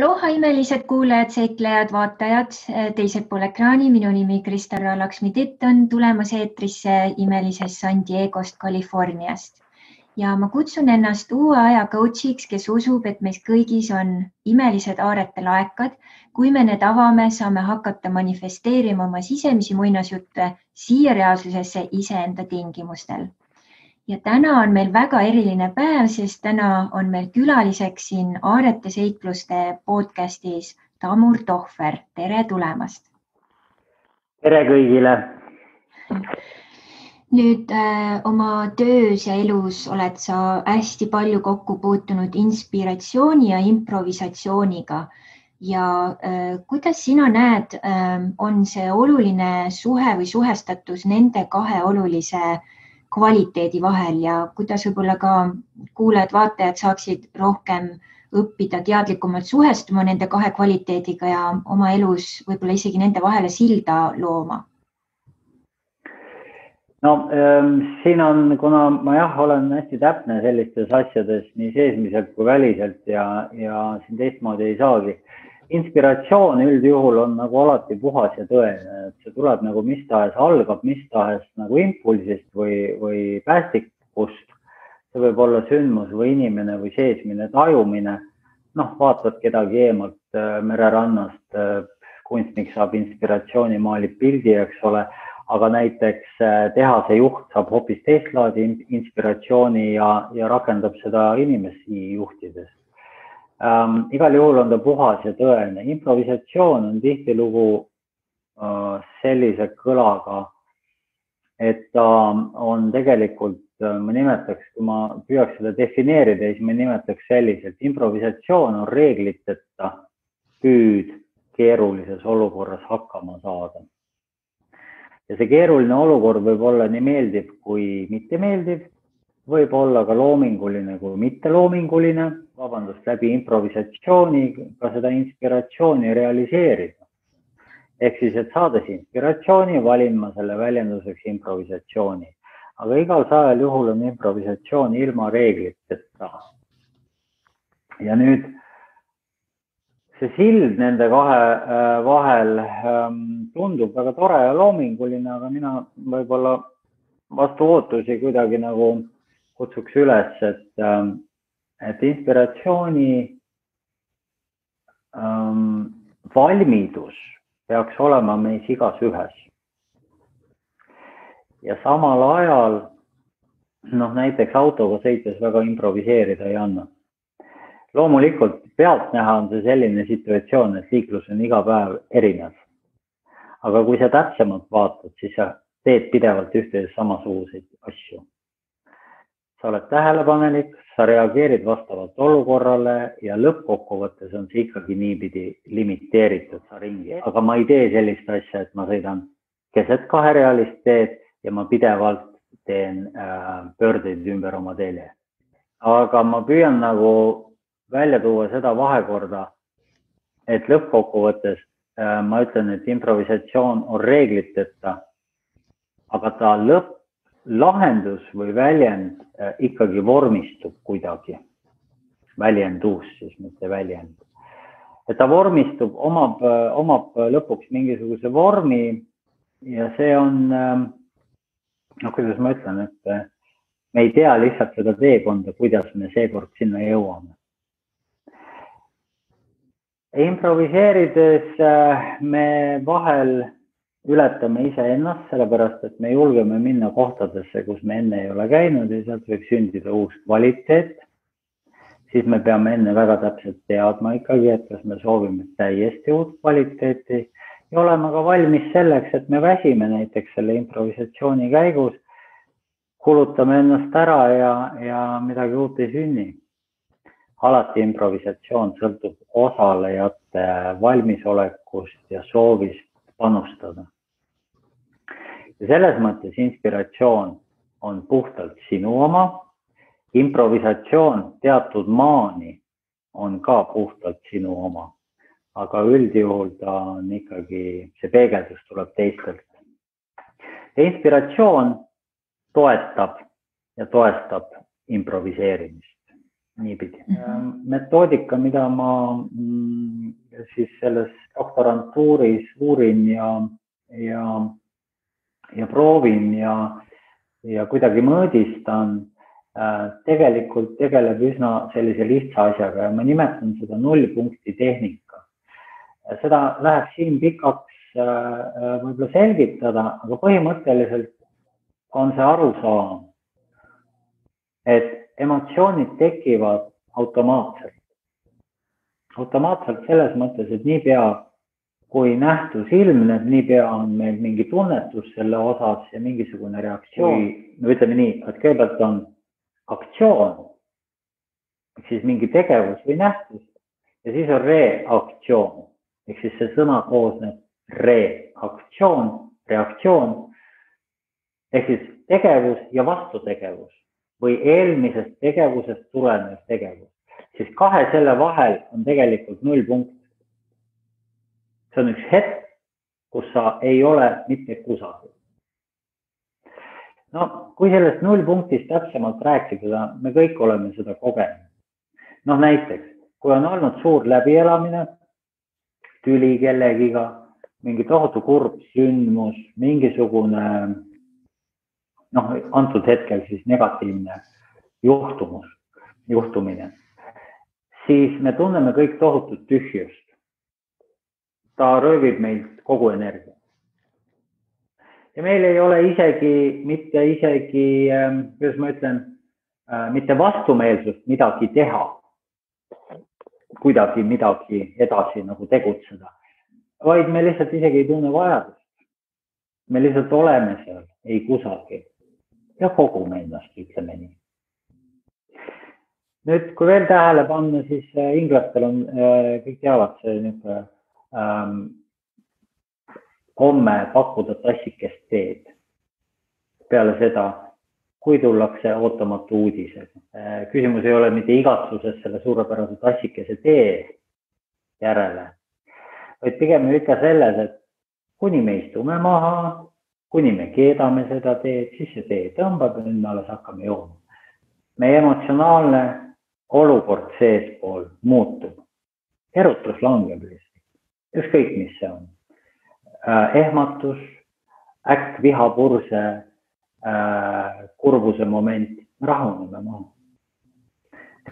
Aloha imelised kuulajad, seiklejad, vaatajad, teisel pool ekraani. Minu nimi Kristel Laksmi-Titt on tulemas eetrisse imelisest San Diegost, Californiast. Ja ma kutsun ennast uue aja coachiks, kes usub, et meis kõigis on imelised aarete laekad. Kui me need avame, saame hakata manifesteerima oma sisemisi muinasjutte siia reaalsusesse iseenda tingimustel. Ja täna on meil väga eriline päev, sest täna on meil külaliseks siin Aarete seikluste podcastis Tamur Tohver. Tere tulemast! Tere kõigile! Nüüd oma töös ja elus oled sa hästi palju kokku puutunud inspiratsiooni ja improvisatsiooniga. Ja kuidas sina näed, on see oluline suhe või suhestatus nende kahe olulise kvaliteedi vahel ja kuidas võib-olla ka kuulajad, vaatajad saaksid rohkem õppida teadlikumalt suhestuma nende kahe kvaliteediga ja oma elus võib-olla isegi nende vahele silda looma? No siin on, kuna ma olen hästi täpne sellistes asjades nii seesmiselt kui väliselt ja siin teistmoodi ei saagi. Inspiratsioon üldjuhul on nagu alati puhas ja tõene, et see tuleb nagu mis tahes, algab mis tahes nagu impulsist või päästikust. See võib olla sündmus või inimene või seesmine tajumine. Vaatad kedagi eemalt mererannast, kunstnik saab inspiratsiooni, maalib pildi, eks ole, aga näiteks tehase juht saab hoopis teist laadi inspiratsiooni ja rakendab seda inimesi juhtides. Igal juhul on ta puhas ja tõene. Improvisatsioon on tihtilugu sellise kõlaga, et ta on tegelikult, ma nimetaks, kui ma püüaks seda defineerida, siis ma nimetaks selliselt. Improvisatsioon on reegliteta püüd keerulises olukorras hakkama saada. Ja see keeruline olukord võib olla nii meeldiv kui mitte meeldiv, võib olla ka loominguline kui mitte loominguline, läbi improvisatsiooni ka seda inspiratsiooni realiseerida. Ehk siis, et saades inspiratsiooni, valin ma selle väljenduseks improvisatsiooni. Aga igal sajal juhul on improvisatsioon ilma reegliteta. Ja nüüd see sild nende kahe vahel tundub väga tore ja loominguline, aga mina võib-olla vastu ootusi kuidagi nagu kutsuks üles, et inspiratsiooni valmidus peaks olema meis igas ühes. Ja samal ajal, näiteks autoga sõites väga improviseerida ei anna. Loomulikult pealtnäha on see selline situatsioon, et liiklus on iga päev erinev. Aga kui sa täpsemalt vaatad, siis sa teed pidevalt ühtedes samasuguseid asju. Sa oled tähelepanelik, sa reageerid vastavalt olukorrale ja lõppkokkuvõttes on see ikkagi niipidi limiteeritud sa ringi. Aga ma ei tee sellist asja, et ma sõidan keset kaherealist teed ja ma pidevalt teen pöördeid ümber oma teele. Aga ma püüan nagu välja tuua seda vahekorda, et lõppkokkuvõttes ma ütlen, et improvisatsioon on reegliteta, aga ta lahendus või väljend ikkagi vormistub kuidagi. Väljendus siis, mitte väljend. Et ta vormistub, omab lõpuks mingisuguse vormi ja see on, kuidas ma ütlen, et me ei tea lihtsalt seda teekonda, kuidas me seekord sinna jõuame. Improviseerides me vahel ületame iseennast, sellepärast, et me julgeme minna kohtadesse, kus me enne ei ole käinud ja sealt võib sündida uus kvaliteet. Siis me peame enne väga täpselt teadma ikkagi, et kas me soovime täiesti uut kvaliteeti ja olema ka valmis selleks, et me väsime näiteks selle improvisatsiooni käigus, kulutame ennast ära ja midagi uut ei sünni. Alati improvisatsioon sõltub osalejate valmisolekust ja soovist panustada. Ja selles mõttes inspiratsioon on puhtalt sinu oma, improvisatsioon teatud maani on ka puhtalt sinu oma, aga üldjuhul ta on ikkagi, see peegeldus tuleb teistelt. Ja inspiratsioon toetab ja toestab improviseerimist. niipidi. Metoodika, mida ma siis selles doktorantuuris uurin ja proovin ja kuidagi mõõdistan, tegelikult tegeleb üsna sellise lihtsa asjaga ja ma nimetan seda 0 punkti tehnika. Seda läheb siin pikaks võib-olla selgitada, aga põhimõtteliselt on see arusaam, et emotsioonid tekivad automaatselt. Automaatselt selles mõttes, et niipea kui nähtus ilmneb, niipea on meil mingi tunnetus selle osas ja mingisugune reaktsioon. No ütleme nii, et kõigepealt on aktsioon, ehk siis mingi tegevus või nähtus ja siis on reaktsioon, ehk siis see sõna koosneb reaktsioon, reaktsioon, ehk siis tegevus ja vastutegevus või eelmisest tegevusest tulenev tegevus. Siis kahe selle vahel on tegelikult 0 punkt. See on üks hetk, kus sa ei ole mitte kusagil. No, kui sellest 0 punktist täpsemalt rääkida, me kõik oleme seda kogenud. No näiteks, kui on olnud suur läbielamine, tüli kellegiga, mingi tohutu kurb sündmus, mingisugune, antud hetkel siis negatiivne juhtumine, siis me tunneme kõik tohutut tühjust. Ta röövib meilt kogu energia. Ja meil ei ole mitte, kuidas ma ütlen, mitte vastumeelsust midagi teha, kuidagi midagi edasi nagu tegutseda, vaid me lihtsalt isegi ei tunne vajadust. Me lihtsalt oleme seal, ei kusagil ja kogume ennast, ütleme nii. Nüüd, kui veel tähele panna, siis inglastel on, kõik teavad see komme pakkuda tassikest teed. Peale seda, kui tullakse ootamatu uudised. Küsimus ei ole mitte igatsuses selle suurepärase tassikese tee järele, vaid pigem ikka selles, et kuni me istume maha, kuni me keedame seda teed, siis see tee tõmbab ja nüüd me alles hakkame jooma. Meie emotsionaalne olukord seespool muutub. Erutus langeb lihtsalt. Ükskõik, mis see on. Ehmatus, äkk vihapurse, kurbuse moment, rahuneme maha.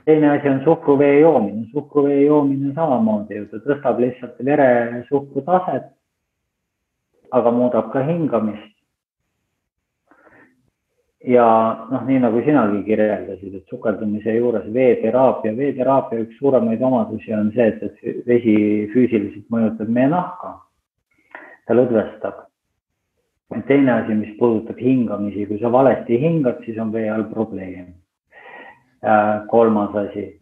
Teine asi on suhkruvee joomine. Suhkruvee joomine samamoodi, ta tõstab lihtsalt veresuhkru taset, aga muudab ka hingamist. Ja nii nagu sinagi kirjeldasid, et sukeldumise juures veeteraapia üks suuremaid omadusi on see, et vesi füüsiliselt mõjutab meie nahka. Ta lõdvestab. Teine asi, mis puudutab hingamisi, kui sa valesti hingad, siis on vee all probleem. Kolmas asi,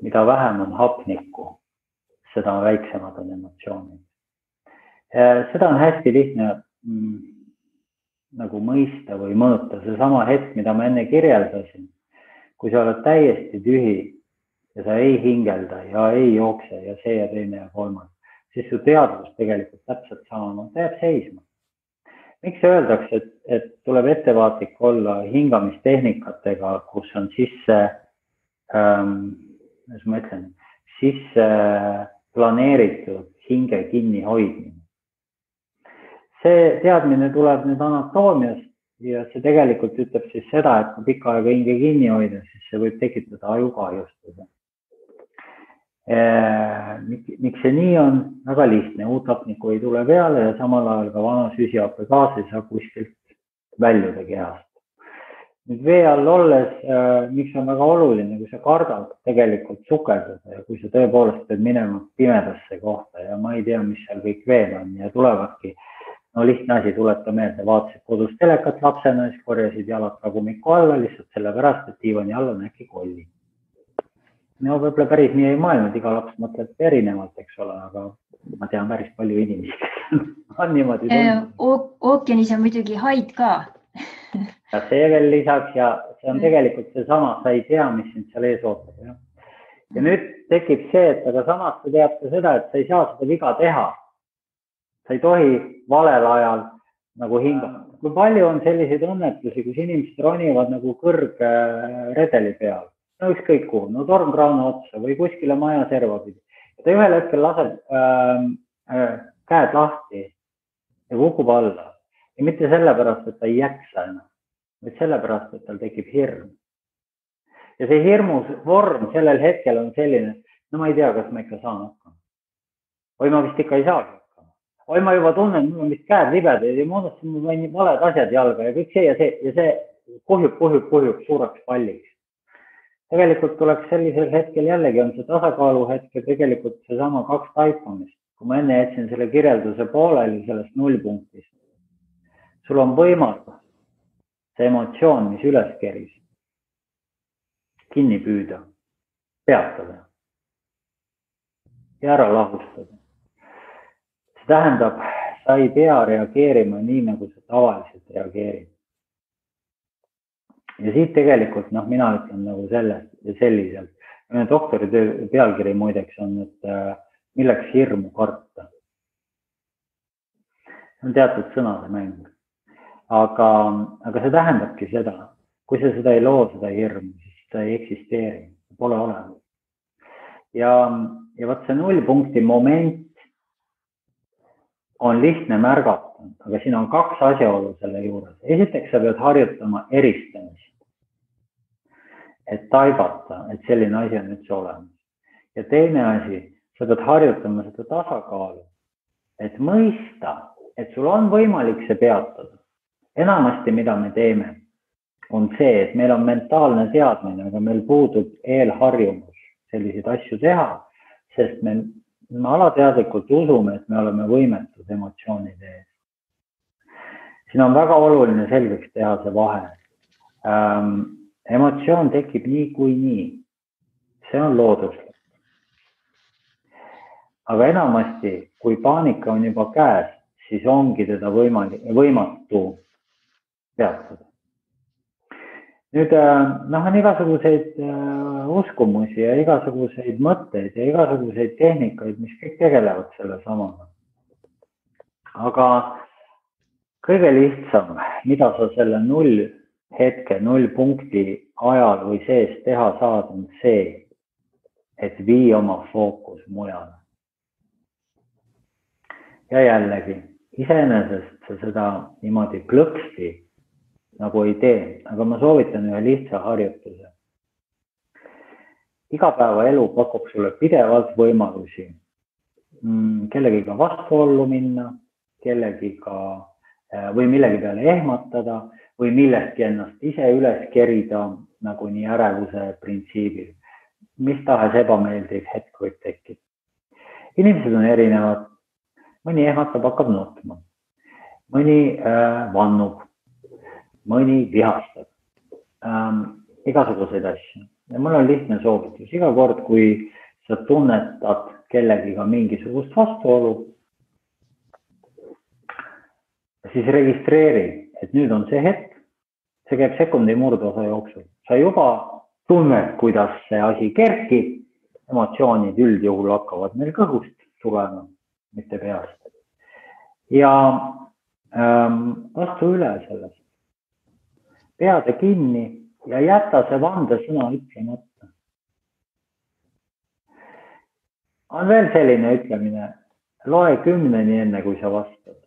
mida vähem on hapnikku, seda väiksemad on emotsioonid. Seda on hästi lihtne nagu mõista või mõõta. See sama hetk, mida ma enne kirjeldasin, kui sa oled täiesti tühi ja sa ei hingelda ja ei jookse ja see ja teine ja kolmas, siis su teadvus tegelikult täpselt samamoodi jääb seisma. Miks öeldakse, et tuleb ettevaatlik olla hingamistehnikatega, kus on sisse planeeritud hinge kinni hoidmine? See teadmine tuleb nüüd anatoomiast ja see tegelikult ütleb siis seda, et kui pikka aega hinge kinni hoida, siis see võib tekitada ajukahjustuse. Miks see nii on? Väga lihtne, uut hapnikku ei tule peale ja samal ajal ka vana süsihappegaas ei saa kuskilt väljuda kehast. Nüüd vee all olles, miks on väga oluline, kui sa kardad tegelikult sukeldada ja kui sa tõepoolest pead minema pimedasse kohta ja ma ei tea, mis seal kõik veel on ja tulevadki. Lihtne asi, tuleta meelde, vaatasid kodus telekat lapsena, siis korjasid jalad tagumiku alla, lihtsalt sellepärast, et diivani all on äkki kolli. Võib-olla päris nii ei maailnud, iga laps mõtleb erinevalt, eks ole, aga ma tean päris palju inimesi, kes on niimoodi tundnud. Ookeanis on muidugi haid ka. Ja see veel lisaks ja see on tegelikult see sama, sa ei tea, mis sind seal ees ootab. Ja nüüd tekib see, et aga samas sa tead ka seda, et sa ei saa seda viga teha. Sa ei tohi valel ajal nagu hingata. Kui palju on selliseid õnnetusi, kus inimesed ronivad nagu kõrgredeli peal no ükskõik kuhu, no tormkraana otsa või kuskile maja serva pidi. Ta ühel hetkel laseb käed lahti ja kukub alla. Ja mitte sellepärast, et ta ei jaksa enam, vaid sellepärast, et tal tekib hirm. Ja see hirmus vorm sellel hetkel on selline, no ma ei tea, kas ma ikka saan hakkama. Või ma vist ikka ei saagi hakkama. Või ma juba tunnen, mul on vist käed libedaid ja moodustasin, mul on valed asjad jalga ja kõik see ja see kuhjub suureks palliks. Tegelikult tuleks sellisel hetkel jällegi on see tasakaalu hetk ja tegelikult see sama 2 taipamist. Kui ma enne jätsin selle kirjelduse pooleli sellest 0 punktist, sul on võimalus see emotsioon, mis üles keris, kinni püüda, peatada ja ära lahustada. See tähendab, sa ei pea reageerima nii, nagu sa tavaliselt reageerid. Ja siit tegelikult, mina ütlen nagu sellest ja selliselt. Doktori pealkiri muideks on, et milleks hirmu karta. See on teatud sõnade mäng. Aga see tähendabki seda, kui sa seda ei loo, seda hirmu, siis seda ei eksisteeri, pole olemas. Ja võt see 0 punkti moment on lihtne märgata, aga siin on 2 asjaolu selle juures. Esiteks sa pead harjutama eristamist, et taibata, et selline asi on üldse olemas. Ja teine asi, sa pead harjutama seda tasakaalu, et mõista, et sul on võimalik see peatada. Enamasti, mida me teeme, on see, et meil on mentaalne teadmine, aga meil puudub eelharjumus selliseid asju teha, sest me alateadlikult usume, et me oleme võimetud emotsioonide ees. Siin on väga oluline selgeks teha see vahe. Emotsioon tekib nii kui nii. See on looduslik. Aga enamasti, kui paanika on juba käes, siis ongi teda võimatu peatada. Nüüd on igasuguseid uskumusi ja igasuguseid mõtteid ja igasuguseid tehnikaid, mis kõik tegelevad selle samaga. Aga kõige lihtsam, mida sa selle 0 hetke, 0 punkti ajal või sees teha saad, on see, et vii oma fookus mujale. Ja jällegi, iseenesest sa seda niimoodi plõksti nagu ei tee, aga ma soovitan ühe lihtsa harjutuse. Igapäevaelu pakub sulle pidevalt võimalusi kellegiga vastuollu minna, kellegiga või millegi peale ehmatada või millestki ennast ise üles kerida nagu nii ärevuse printsiibil. Mis tahes ebameeldiv hetk võib tekkida. Inimesed on erinevad. Mõni ehmatab, hakkab nutma. Mõni vannub. Mõni vihastab. Igasuguseid asju. Ja mul on lihtne soovitus. Iga kord, kui sa tunnetad kellegiga mingisugust vastuolu, siis registreeri, et nüüd on see hetk. See käib sekundi murdosa jooksul. Sa juba tunned, kuidas see asi kerkib. Emotsioonid üldjuhul hakkavad meil kõhust tulema, mitte peast. Ja astu üle sellest. Peade kinni ja jäta see vandesõna ütlemata. On veel selline ütlemine, loe 10 enne, kui sa vastad.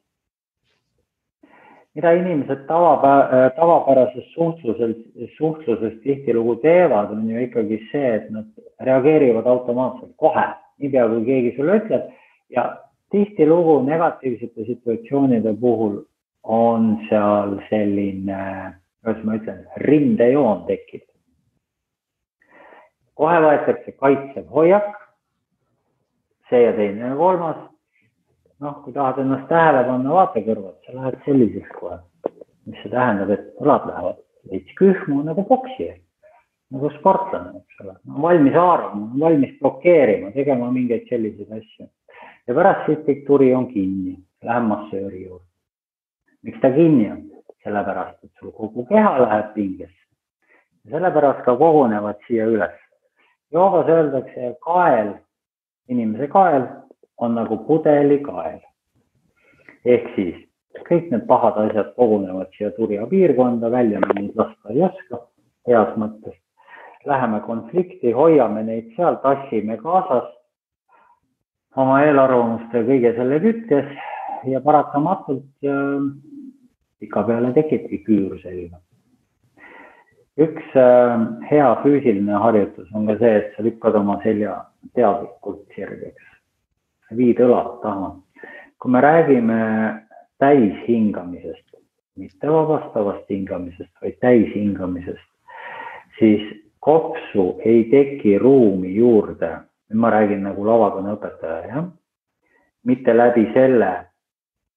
Mida inimesed tavapärases suhtluses tihtilugu teevad, on ju ikkagi see, et nad reageerivad automaatselt kohe, niipea kui keegi sulle ütleb. Ja tihtilugu negatiivsete situatsioonide puhul on seal selline, kuidas ma ütlen, rindejoon tekib. Kohe võetakse kaitsev hoiak, see ja teine ja kolmas. Kui tahad ennast tähele panna vaatekõrvad, sa lähed selliseks kohe. Mis see tähendab, et õlad lähevad veits kühmu nagu poksi, nagu sportlane, eks ole. Valmis haarama, valmis blokeerima, tegema mingeid selliseid asju. Ja pärast siit kõik turi on kinni, lähen massööri juurde. Miks ta kinni on? Sellepärast, et sul kogu keha läheb pingesse. Sellepärast ka kogunevad siia üles. Joogas öeldakse kael, inimese kael on nagu pudeli kael. Ehk siis kõik need pahad asjad kogunevad siia turja piirkonda, välja neid lasta ei oska, heas mõttes. läheme konflikti, hoiame neid seal, tassime kaasas oma eelarvamuste kõige selle kütkes ja paratamatult pika peale tekibki küür selga. Üks hea füüsiline harjutus on ka see, et sa lükkad oma selja teadlikult sirgeks. Viid õlad taha. Kui me räägime täishingamisest, mitte vabastavast hingamisest, vaid täishingamisest, siis kopsu ei teki ruumi juurde. Ma räägin nagu lavakõneõpetaja, jah? Mitte läbi selle,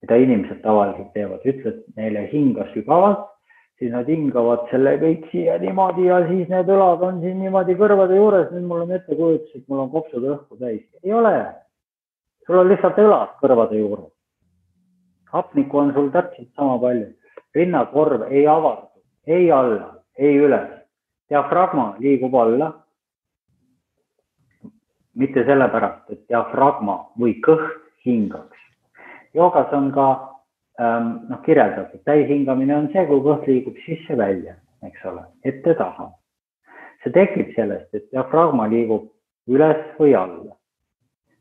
mida inimesed tavaliselt teevad. Ütled neile hinga sügavalt, siis nad hingavad selle kõik siia niimoodi ja siis need õlad on siin niimoodi kõrvade juures. Nüüd mul on ette kujutus, et mul on kopsud õhku täis. Ei ole. Sul on lihtsalt õlad kõrvade juures. Hapnikku on sul täpselt sama palju. Rinnakorv ei avardu, ei alla, ei üles. Diafragma liigub alla. Mitte sellepärast, et diafragma või kõht hingaks. Joogas on ka kirjeldatud. Täishingamine on see, kui kõht liigub sisse välja, eks ole, ette taha. See tekib sellest, et diafragma liigub üles või alla.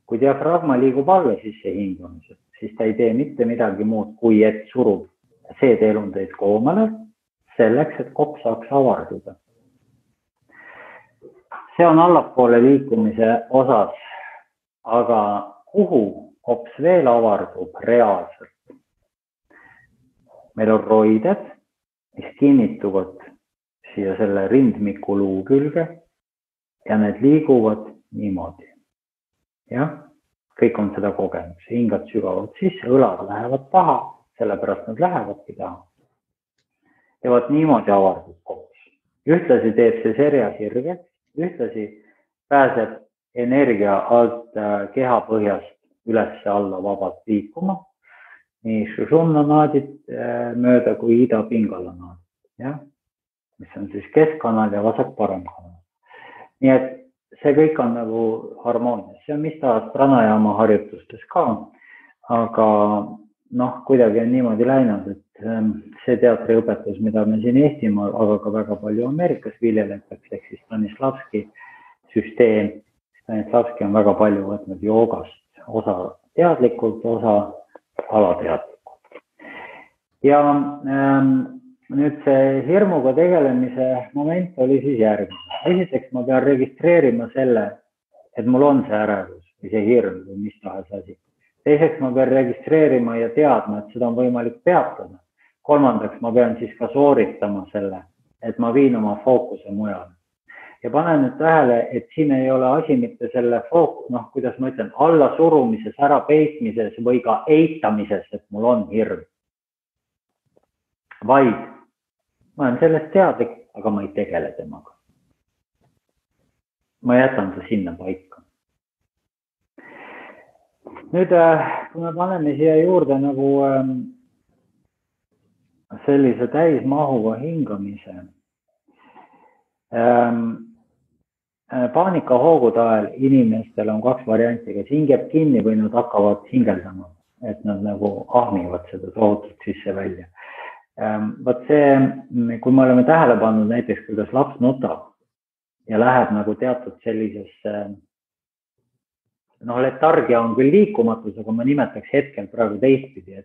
Kui diafragma liigub alla sisse hingamisest, siis ta ei tee mitte midagi muud, kui et surub seedeelundeid koomale selleks, et kops saaks avarduda. See on allapoole liikumise osas, aga kuhu kops veel avardub reaalselt? Meil on roided, mis kinnituvad siia selle rindmiku luu külge ja need liiguvad niimoodi. Jah, kõik on seda kogenud. Hingad sügavalt sisse, õlad lähevad taha, sellepärast nad lähevadki taha. Ja vaat niimoodi avardub kops. Ühtlasi teeb see serja sirgeks. Ühtlasi pääseb energia alt kehapõhjast üles alla vabalt liikuma, nii šušumnanaadid mööda kui ida-pingala naadid, mis on siis keskkanal ja vasak-paremkanal. Nii et see kõik on nagu harmoonias. See on mis tahes pranajama harjutustes ka, aga kuidagi on niimoodi läinud, et see teatriõpetus, mida me siin Eestimaal, aga ka väga palju Ameerikas viljeletakse, ehk siis Stanislavski süsteem. Stanislavski on väga palju võtnud joogast, osa teadlikult, osa alateadlikult. Ja nüüd see hirmuga tegelemise moment oli siis järgmine. Esiteks ma pean registreerima selle, et mul on see ärevus või see hirm või mis tahes asi. Teiseks ma pean registreerima ja teadma, et seda on võimalik peatada. Kolmandaks ma pean siis ka sooritama selle, et ma viin oma fookuse mujale. Ja panen nüüd tähele, et siin ei ole asi mitte selle fookus, kuidas ma ütlen, alla surumises, ära peitmises või ka eitamises, et mul on hirm. Vaid ma olen sellest teadlik, aga ma ei tegele temaga. Ma jätan ta sinna paika. Nüüd, kui me paneme siia juurde nagu sellise täismahuga hingamise, paanikahoogude ajal inimestel on kaks varianti, kas hingeb kinni või nad hakkavad hingeldama, et nad nagu ahmivad seda tohutult sisse välja. Vaat see, kui me oleme tähele pannud näiteks, kuidas laps nutab ja läheb nagu teatud sellisesse letargia on küll liikumatus, aga ma nimetaks hetkel praegu teistpidi,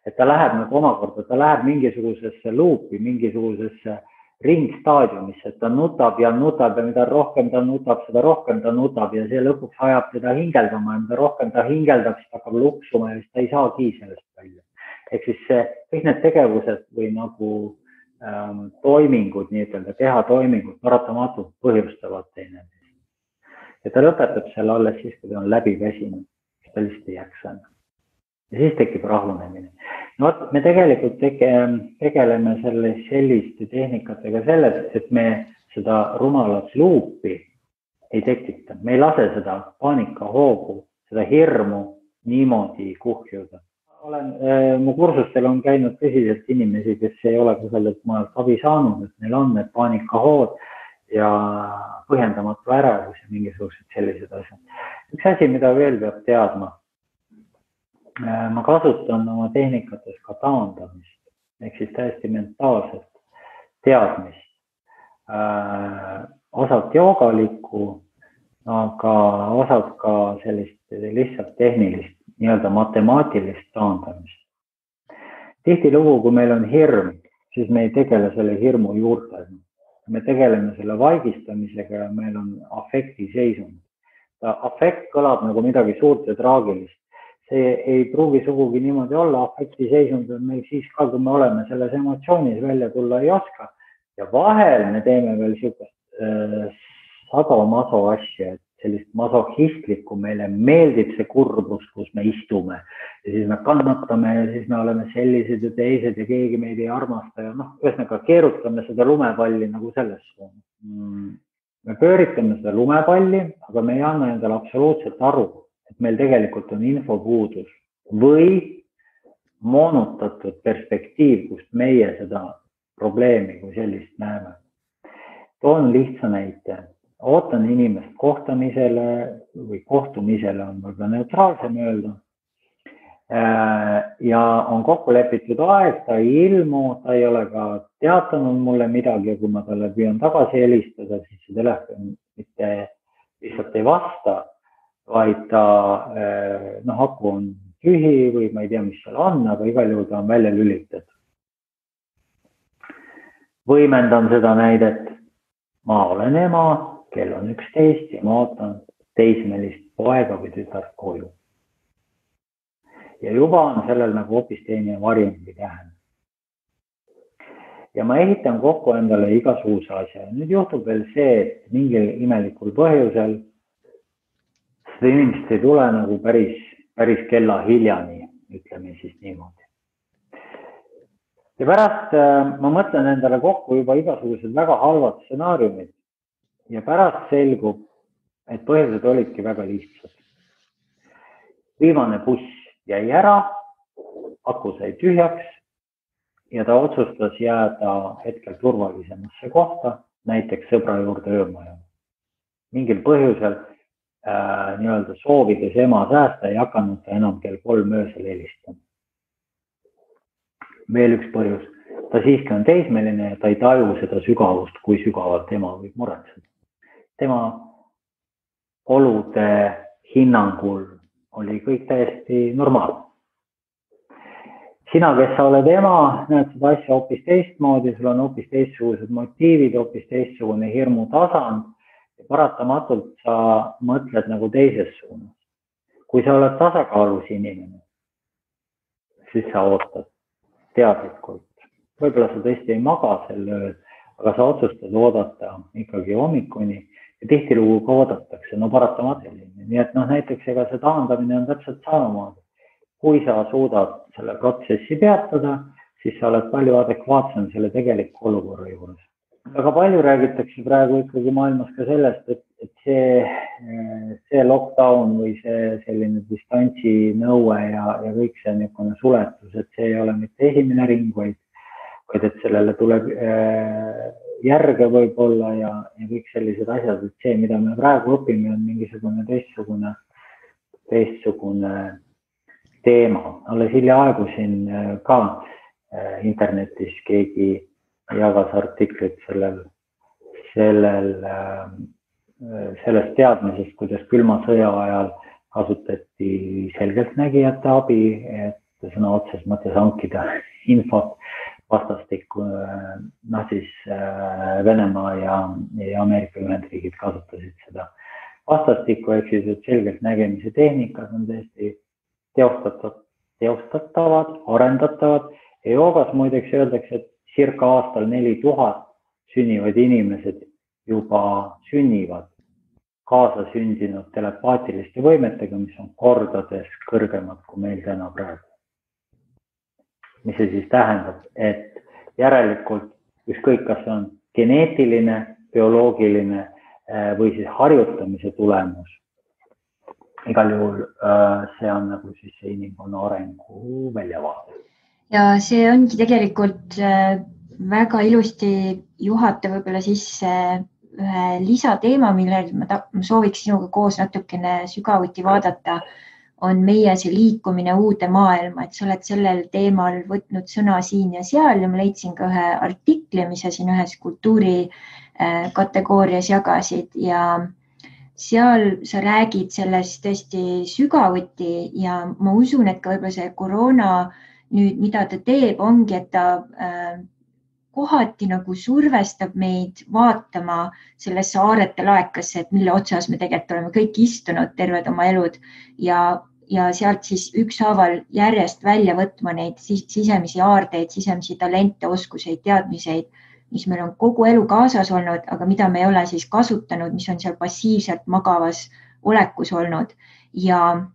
et ta läheb nagu omakorda, ta läheb mingisugusesse luupi, mingisugusesse ringstaadiumisse, et ta nutab ja mida rohkem ta nutab, seda rohkem ta nutab ja see lõpuks ajab teda hingeldama ja mida rohkem ta hingeldab, siis ta hakkab luksuma ja siis ta ei saagi sellest välja. Ehk siis kõik need tegevused või nagu toimingud, nii-ütelda kehatoimingud paratamatult põhjustavad teineteist. Ja ta lõpetab selle alles siis, kui ta on läbi väsinud, siis ta lihtsalt ei jaksa. Ja siis tekib rahunemine. Me tegelikult tegeleme selliste tehnikatega selles, et me seda rumalat luupi ei tekita. Me ei lase seda paanikahoogu, seda hirmu niimoodi kuhjuda. Mu kursustel on käinud tõsiselt inimesi, kes ei ole kusagelt maalt abi saanud, et neil on need paanikahood ja põhjendamatu ärevus ja mingisugused sellised asjad. Üks asi, mida veel peab teadma, ma kasutan oma tehnikates ka taandamist, ehk siis täiesti mentaalset teadmist osalt joogalikku, aga osalt ka sellist lihtsalt tehnilist, nii-öelda matemaatilist taandamist. Tihtilugu, kui meil on hirm, siis me ei tegele selle hirmu juurtega. Me tegeleme selle vaigistamisega ja meil on afektiseisund. Afekt kõlab nagu midagi suurt ja traagilist. See ei pruugi sugugi niimoodi olla. Afektiseisund on meil siis ka, kui me oleme selles emotsioonis välja tulla ei oska. Ja vahel me teeme veel sadomaso asja, et sellist masohistlikku, meile meeldib see kurbus, kus me istume ja siis me kannatame ja siis me oleme sellised ja teised ja keegi meid ei armasta ja ühesõnaga keerutame seda lumepalli nagu selles suunas. Me pööritame seda lumepalli, aga me ei anna endale absoluutselt aru, et meil tegelikult on infopuudus või moonutatud perspektiiv, kust meie seda probleemi kui sellist näeme. Toon lihtsa näite. Ootan inimest kohtamisele või kohtumisele on võib-olla neutraalsem öelda. Ja on kokku lepitud aeg, ta ei ilmu, ta ei ole ka teatanud mulle midagi ja kui ma talle püüan tagasi helistada, siis see telefon mitte lihtsalt ei vasta, vaid ta aku on tühi või ma ei tea, mis seal on, aga igal juhul ta on välja lülitatud. Võimendan seda näidet. Ma olen ema, kell on 11 ja ma ootan teismelist poega või tütart koju. Ja juba on sellel nagu hoopis teine varjum või tähen. Ja ma ehitan kokku endale igasuguse asja. Nüüd juhtub veel see, et mingil imelikul põhjusel seda inimest ei tule nagu päris kella hiljani, ütleme siis niimoodi. Ja pärast ma mõtlen endale kokku juba igasugused väga halvad stsenaariumid ja pärast selgub, et põhjused olidki väga lihtsad. Viimane buss jäi ära, aku sai tühjaks ja ta otsustas jääda hetkel turvalisemasse kohta, näiteks sõbra juurde öömaja. Mingil põhjusel nii-öelda soovides ema säästa ei hakanud ta enam kell 3 öösel helistama. Veel üks põhjus, ta siiski on teismeline ja ta ei taju seda sügavust, kui sügavalt ema võib muretseda. Tema olude hinnangul oli kõik täiesti normaalne. Sina, kes sa oled ema, näed seda asja hoopis teistmoodi, sul on hoopis teistsugused motiivid, hoopis teistsugune hirmu tasand ja paratamatult sa mõtled nagu teises suunas. Kui sa oled tasakaalus inimene, siis sa ootad teadlikult. Võib-olla sa tõesti ei maga sel ööl, aga sa otsustad oodata ikkagi hommikuni ja tihtilugu ka oodatakse, paratamatult. Nii et näiteks ega see taandamine on täpselt samamoodi. Kui sa suudad selle protsessi peatada, siis sa oled palju adekvaatsem selle tegeliku olukorra juures. Väga palju räägitakse praegu ikkagi maailmas ka sellest, et see lockdown või see selline distantsi nõue ja kõik see niisugune suletus, et see ei ole mitte esimene ring, vaid et sellele tuleb järge võib-olla ja kõik sellised asjad, et see, mida me praegu õpime, on mingisugune teistsugune teema. Alles hiljaaegu siin ka internetis keegi jagas artiklit sellest teadmisest, kuidas külma sõja ajal kasutati selgeltnägijate abi, et sõna otseses mõttes hankida infot vastastikku, siis Venemaa ja Ameerika Ühendriigid kasutasid seda vastastikku, ehk siis, et selgeltnägemise tehnikas on tõesti teostatavad, arendatavad ja joogas muideks öeldakse, et circa aastal 4000 sünnivad inimesed juba sünnivad kaasa sündinud telepaatiliste võimetega, mis on kordades kõrgemad kui meil täna praegu. Mis see siis tähendab, et järelikult ükskõik, kas see on geneetiline, bioloogiline või siis harjutamise tulemus. Igal juhul see on nagu siis see inimkonna arengu väljavaade. Ja see ongi tegelikult väga ilusti juhata võib-olla sisse ühe lisateema, millel ma sooviks sinuga koos natukene sügavuti vaadata. on meie see liikumine uude maailma, et sa oled sellel teemal võtnud sõna siin ja seal ja ma leidsin ka ühe artikli, mis sa siin ühes kultuuri kategoorias jagasid ja seal sa räägid sellest tõesti sügavuti ja ma usun, et ka võib-olla see koroona nüüd, mida ta teeb, ongi, et ta kohati nagu survestab meid vaatama sellesse saarete laekasse, et mille otsas me tegelikult oleme kõik istunud terved oma elud ja sealt siis ükshaaval järjest välja võtma neid sisemisi aardeid, sisemisi talente, oskuseid, teadmiseid, mis meil on kogu elu kaasas olnud, aga mida me ei ole siis kasutanud, mis on seal passiivselt magavas olekus olnud ja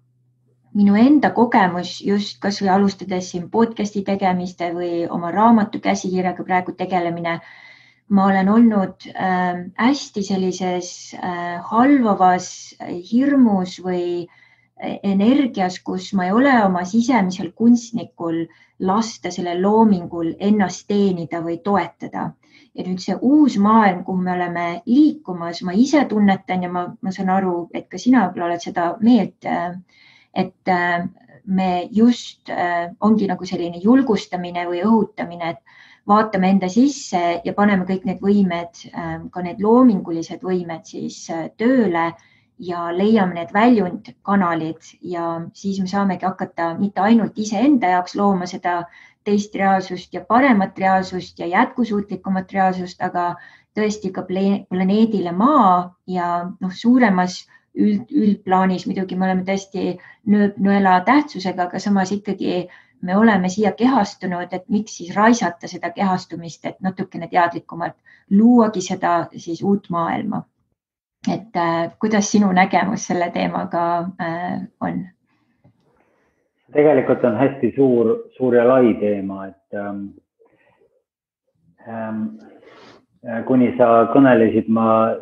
minu enda kogemus just kas või alustades siin podcasti tegemiste või oma raamatu käsikirjaga praegu tegelemine, ma olen olnud hästi sellises halvavas hirmus või energias, kus ma ei ole oma sisemisel kunstnikul lasta sellel loomingul ennast teenida või toetada. Ja nüüd see uus maailm, kuhu me oleme liikumas, ma ise tunnetan ja ma saan aru, et ka sina oled seda meelt, et me just ongi nagu selline julgustamine või õhutamine, et vaatame enda sisse ja paneme kõik need võimed, ka need loomingulised võimed siis tööle ja leiame need väljundkanalid ja siis me saamegi hakata mitte ainult iseenda jaoks looma seda teist reaalsust ja paremat reaalsust ja jätkusuutlikumat reaalsust, aga tõesti ka planeedile Maa ja suuremas üldplaanis muidugi me oleme tõesti nõela tähtsusega, aga samas ikkagi me oleme siia kehastunud, et miks siis raisata seda kehastumist, et natukene teadlikumalt luuagi seda siis uut maailma. Et kuidas sinu nägemus selle teemaga on? Tegelikult on hästi suur ja lai teema, et kuni sa kõnelesid, ma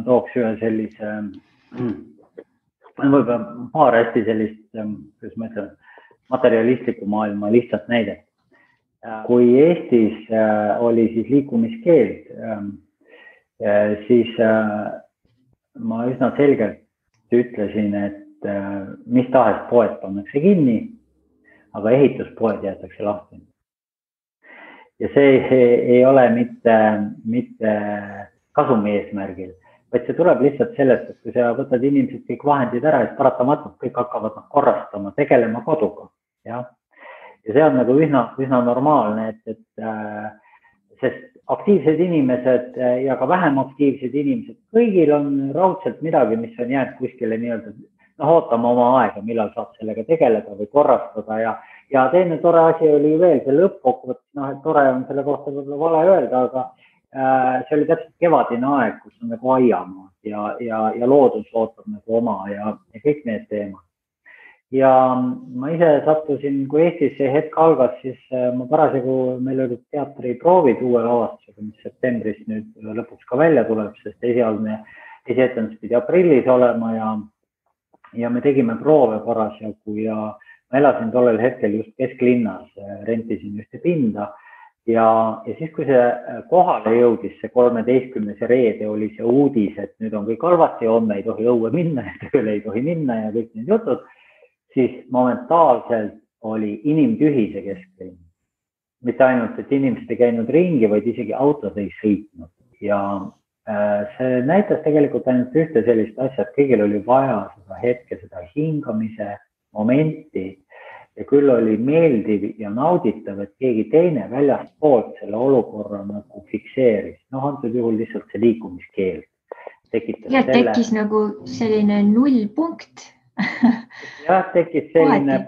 tooks ühe sellise võib-olla paar hästi sellist, kuidas ma ütlen, materialistliku maailma lihtsalt näidet. Kui Eestis oli siis liikumiskeeld, siis ma üsna selgelt ütlesin, et mis tahes poed pannakse kinni, aga ehituspoed jäetakse lahti. Ja see ei ole mitte kasumi eesmärgil, vaid see tuleb lihtsalt sellest, et kui sa võtad inimesed kõik vahendid ära, siis paratamatult kõik hakkavad korrastama, tegelema koduga. Ja see on nagu üsna normaalne, sest aktiivsed inimesed ja ka vähem aktiivsed inimesed, kõigil on raudselt midagi, mis on jäänud kuskile nii-öelda ootama oma aega, millal saab sellega tegeleda või korrastada ja teine tore asi oli veel see lõppkokkuvõttes, et tore on selle kohta võib-olla vale öelda, aga see oli täpselt kevadine aeg, kus on nagu aiamaad ja loodus ootab nagu oma ja kõik need teemad. Ja ma ise sattusin, kui Eestis see hetk algas, siis ma parasjagu, meil olid teatriproovid uue lavastusega, mis septembris nüüd lõpuks ka välja tuleb, sest esietendus pidi aprillis olema ja me tegime proove parasjagu ja ma elasin tollel hetkel just kesklinnas, rentisin ühte pinda. Ja siis, kui see kohale jõudis, see 13. reede oli see uudis, et nüüd on kõik halvasti, homme ei tohi õue minna ja tööle ei tohi minna ja kõik need jutud, siis momentaalselt oli inimtühi see kesklinn. Mitte ainult, et inimesed ei käinud ringi, vaid isegi autod ei sõitnud. Ja see näitas tegelikult ainult ühte sellist asja, et kõigil oli vaja seda hetke, seda hingamise momenti. Ja küll oli meeldiv ja nauditav, et keegi teine väljast poolt selle olukorra nagu fikseeris. Antud juhul lihtsalt see liikumiskeeld. Tekkis nagu selline nullpunkt. Jah, tekkis selline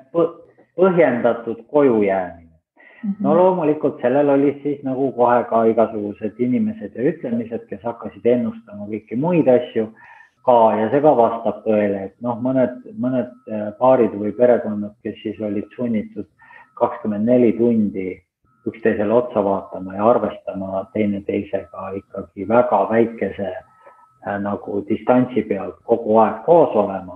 põhjendatud koju jäämine. No loomulikult sellel oli siis nagu kohe ka igasugused inimesed ja ütlemised, kes hakkasid ennustama kõiki muid asju. Ja see ka vastab tõele, et mõned paarid või perekonnad, kes siis olid sunnitud 24 tundi üksteisele otsa vaatama ja arvestama teineteisega ikkagi väga väikese nagu distantsi pealt kogu aeg koos olema,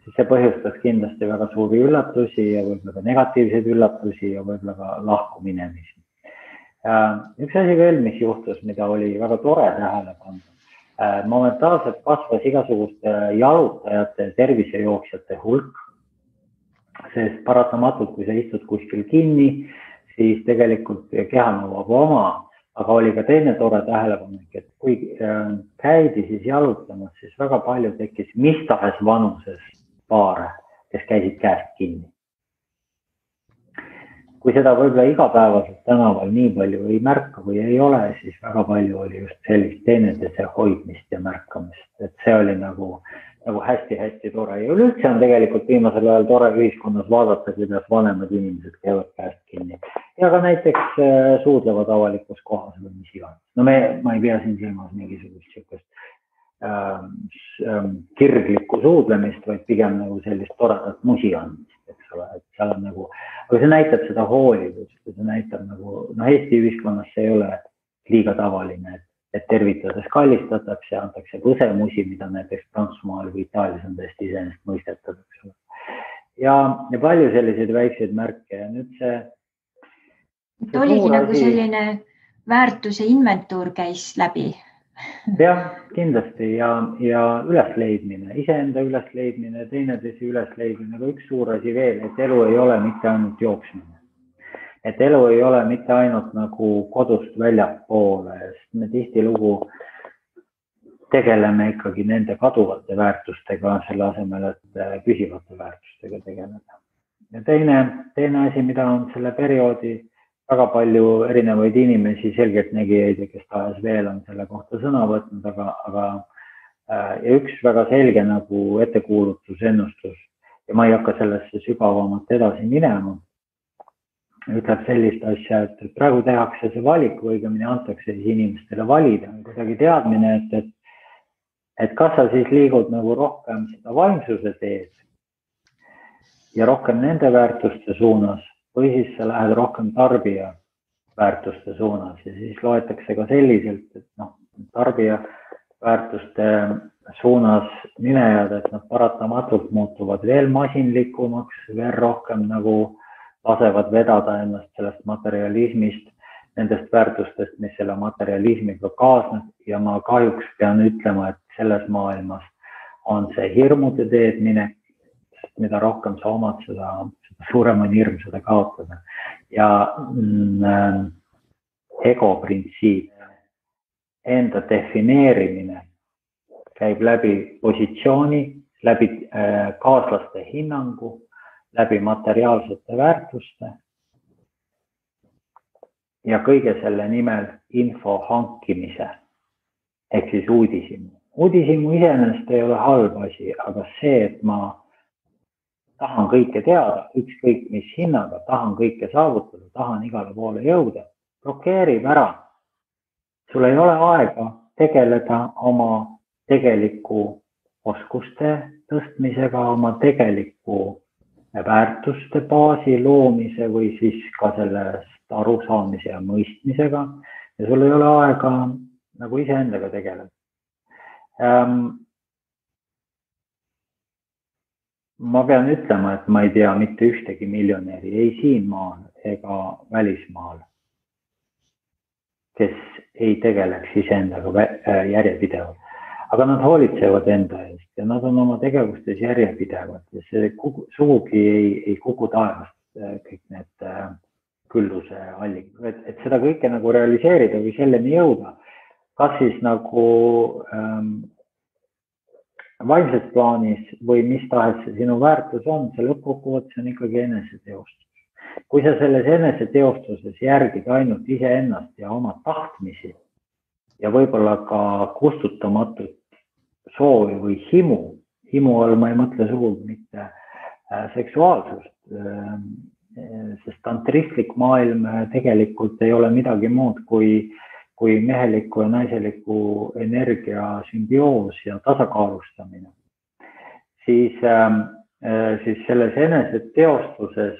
siis see põhjustas kindlasti väga suuri üllatusi ja võib-olla ka negatiivseid üllatusi ja võib-olla ka lahkuminemisi. Üks asi veel, mis juhtus, mida oli väga tore tähele panna. Momentaalselt kasvas igasuguste jalutajate, tervisejooksjate hulk sest paratamatult, kui sa istud kuskil kinni, siis tegelikult keha nõuab oma, aga oli ka teine tore tähelepanek, et kui käidi siis jalutamas, siis väga palju tekkis mis tahes vanuses paare, kes käisid käest kinni. Kui seda võib-olla igapäevaselt tänaval nii palju ei märka või ei ole, siis väga palju oli just sellist teineteise hoidmist ja märkamist, et see oli nagu hästi-hästi tore ja üleüldse on tegelikult viimasel ajal tore ühiskonnas vaadata, kuidas vanemad inimesed käivad käest kinni ja ka näiteks suudlevad avalikus kohas või mis iganes. No ma ei pea siin silmas mingisugust sihukest kirglikku suudlemist, vaid pigem nagu sellist toredat musi andmist, eks ole, et seal on nagu, aga see näitab seda hoolivust ja see näitab nagu, Eesti ühiskonnas see ei ole liiga tavaline, et tervitades kallistatakse, antakse võsemusi, mida näiteks Prantsusmaal või Itaalias on tõesti iseenesest mõistetav. Ja palju selliseid väikseid märke ja nüüd see oligi nagu selline väärtuse inventuur käis läbi. Jah, kindlasti ja ülesleidmine, iseenda ülesleidmine, teineteise ülesleidmine, aga üks suur asi veel, et elu ei ole mitte ainult jooksmine. Et elu ei ole mitte ainult nagu kodust väljapoole, sest me tihtilugu tegeleme ikkagi nende kaduvate väärtustega selle asemel, et püsivate väärtustega tegeleda. Ja teine asi, mida on selle perioodi väga palju erinevaid inimesi, selgeltnägijaid ja kes tahes veel on selle kohta sõna võtnud, aga ja üks väga selge nagu ettekuulutus, ennustus ja ma ei hakka sellesse sügavamalt edasi minema, ütleb sellist asja, et praegu tehakse see valik või õigemini antakse siis inimestele valida. Kuidagi teadmine, et kas sa siis liigud nagu rohkem seda vaimsuse teed ja rohkem nende väärtuste suunas või siis sa lähed rohkem tarbija väärtuste suunas ja siis loetakse ka selliselt, et tarbija väärtuste suunas minejad, et nad paratamatult muutuvad veel masinlikumaks, veel rohkem nagu lasevad vedada ennast sellest materialismist, nendest väärtustest, mis selle materialismiga kaasneb ja ma kahjuks pean ütlema, et selles maailmas on see hirmude teed minek, mida rohkem sa omad, seda suurem on hirm seda kaotada. Ja ego printsiip, enda defineerimine käib läbi positsiooni, läbi kaaslaste hinnangu, läbi materiaalsete väärtuste ja kõige selle nimel info hankimise ehk siis uudishimu. Uudishimu iseenesest ei ole halb asi, aga see, et ma tahan kõike teada, ükskõik mis hinnaga, tahan kõike saavutada, tahan igale poole jõuda, blokeerib ära. Sul ei ole aega tegeleda oma tegeliku oskuste tõstmisega, oma tegeliku väärtuste baasi loomise või siis ka sellest arusaamise ja mõistmisega ja sul ei ole aega nagu iseendaga tegeleda. Ma pean ütlema, et ma ei tea mitte ühtegi miljonäri ei siin maal ega välismaal, kes ei tegeleks iseendaga järjepidevalt. Aga nad hoolitsevad enda eest ja nad on oma tegevustes järjepidevad ja see sugugi ei kuku taevast kõik need külluse allikad. Et seda kõike nagu realiseerida või selleni jõuda, kas siis nagu vaimses plaanis või mis tahes sinu väärtus on, see lõppkokkuvõttes on ikkagi eneseteostus. Kui sa selles eneseteostuses järgid ainult iseennast ja oma tahtmisi ja võib-olla ka kustutamatut soovi või himu all ma ei mõtle sugugi mitte seksuaalsust, sest tantristlik maailm tegelikult ei ole midagi muud kui meheliku ja naiseliku energia sümbioos ja tasakaalustamine, siis selles eneseteostuses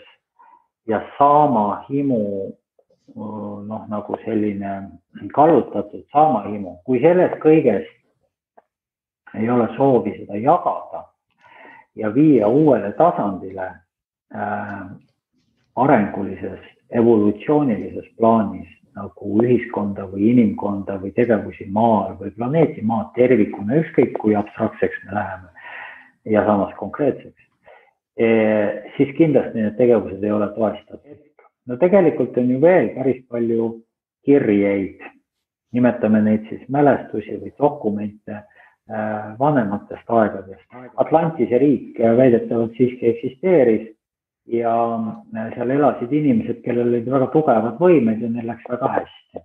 ja saama himu, nagu selline kallutatud saama himu, kui sellest kõigest ei ole soovi seda jagada ja viia uuele tasandile arengulises, evolutsioonilises plaanis, nagu ühiskonda või inimkonda või tegevusi maal või planeeti maad tervikuna, ükskõik kui abstraktseks me läheme ja samas konkreetseks, siis kindlasti need tegevused ei ole toestatud. No tegelikult on ju veel päris palju kirjeid, nimetame neid siis mälestusi või dokumente vanematest aegadest. Atlantise riik väidetavalt siiski eksisteeris ja seal elasid inimesed, kellel olid väga tugevad võimed ja neil läks väga hästi.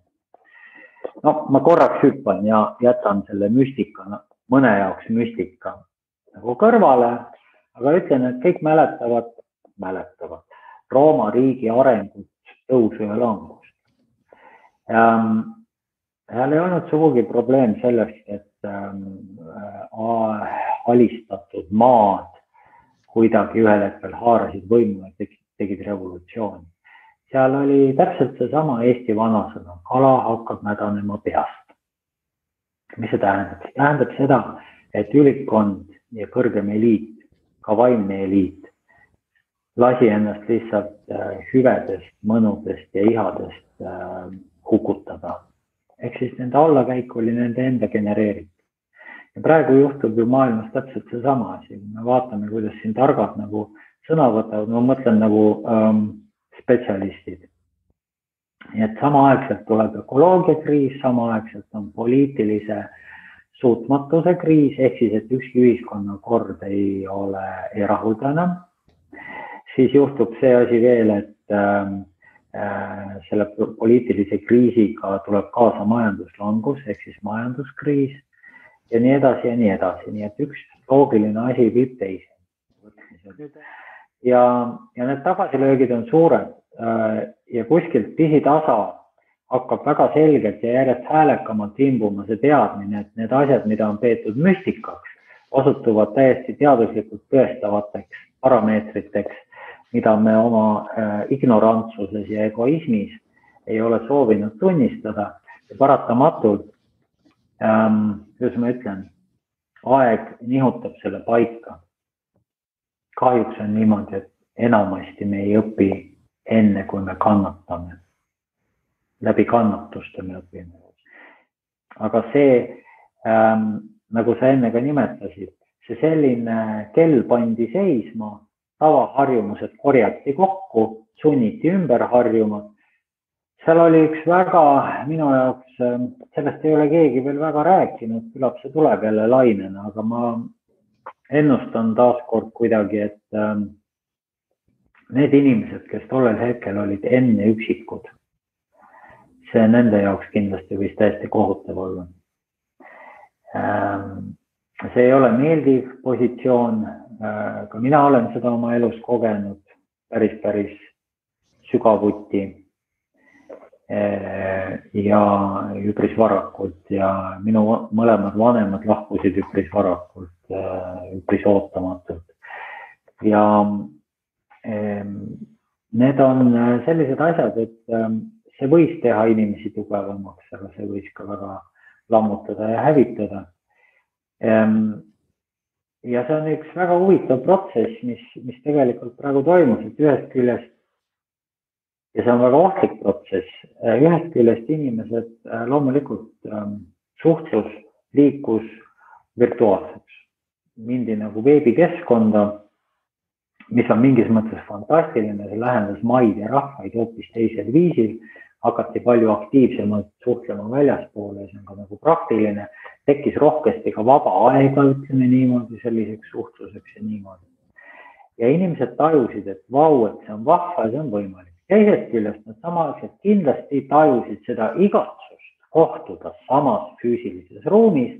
No ma korraks hüppan ja jätan selle müstika, mõne jaoks müstika nagu kõrvale, aga ütlen, et kõik mäletavad Rooma riigi arengut, tõusu ja langust. Seal ei olnud sugugi probleem sellest, et alistatud maad kuidagi ühel hetkel haarasid võimu ja tegid revolutsiooni. Seal oli täpselt seesama Eesti vanasõna, kala hakkab mädanema peast. Mis see tähendab? See tähendab seda, et ülikkond ja kõrgem eliit, ka vaimne eliit, lasi ennast lihtsalt hüvedest, mõnudest ja ihadest hukutada. Ehk siis nende allakäik oli nende enda genereeritud. Ja praegu juhtub ju maailmas täpselt seesama asi. Me vaatame, kuidas siin targad nagu sõna võtavad, ma mõtlen nagu spetsialistid. Nii et samaaegselt tuleb ökoloogiakriis, samaaegselt on poliitilise suutmatuse kriis, ehk siis, et ükski ühiskonnakord ei rahulda enam. Siis juhtub see asi veel, et selle poliitilise kriisiga tuleb kaasa majanduslangus, ehk siis majanduskriis ja nii edasi ja nii edasi. Nii et üks loogiline asi viib teise. Ja need tagasilöögid on suured ja kuskilt pisitasa hakkab väga selgelt ja järjest häälekamalt imbuma see teadmine, et need asjad, mida on peetud müstikaks, osutuvad täiesti teaduslikult tõestavateks parameetriteks, mida me oma ignorantsuses ja egoismis ei ole soovinud tunnistada ja paratamatult, kuidas ma ütlen, aeg nihutab selle paika. Kahjuks on niimoodi, et enamasti me ei õpi enne, kui me kannatame. Läbi kannatuste me õpime. Aga see, nagu sa enne ka nimetasid, see selline kell pandi seisma, tavaharjumused korjati kokku, sunniti ümber harjuma. Seal oli üks väga, minu jaoks, sellest ei ole keegi veel väga rääkinud, küllap see tuleb jälle lainena, aga ma ennustan taaskord kuidagi, et need inimesed, kes tollel hetkel olid enne üksikud, see nende jaoks kindlasti võis täiesti kohutav olla. See ei ole meeldiv positsioon, ka mina olen seda oma elus kogenud päris sügavuti ja üpris varakult ja minu mõlemad vanemad lahkusid üpris varakult, üpris ootamatult. Ja need on sellised asjad, et see võis teha inimesi tugevamaks, aga see võis ka väga lammutada ja hävitada. Ja see on üks väga huvitav protsess, mis tegelikult praegu toimus, et ühest küljest, ja see on väga ohtlik protsess, ühest küljest inimesed loomulikult suhtlus liikus virtuaalseks. Mindi nagu veebikeskkonda, mis on mingis mõttes fantastiline, see lähendas maid ja rahvaid hoopis teisel viisil, hakati palju aktiivsemalt suhtlema väljaspoole, see on ka nagu praktiline, tekkis rohkesti ka vaba aega, ütleme niimoodi, selliseks suhtluseks ja niimoodi. Ja inimesed tajusid, et vau, et see on vahva ja see on võimalik. Teisest küljest nad samaaegselt kindlasti tajusid seda igatsust kohtuda samas füüsilises ruumis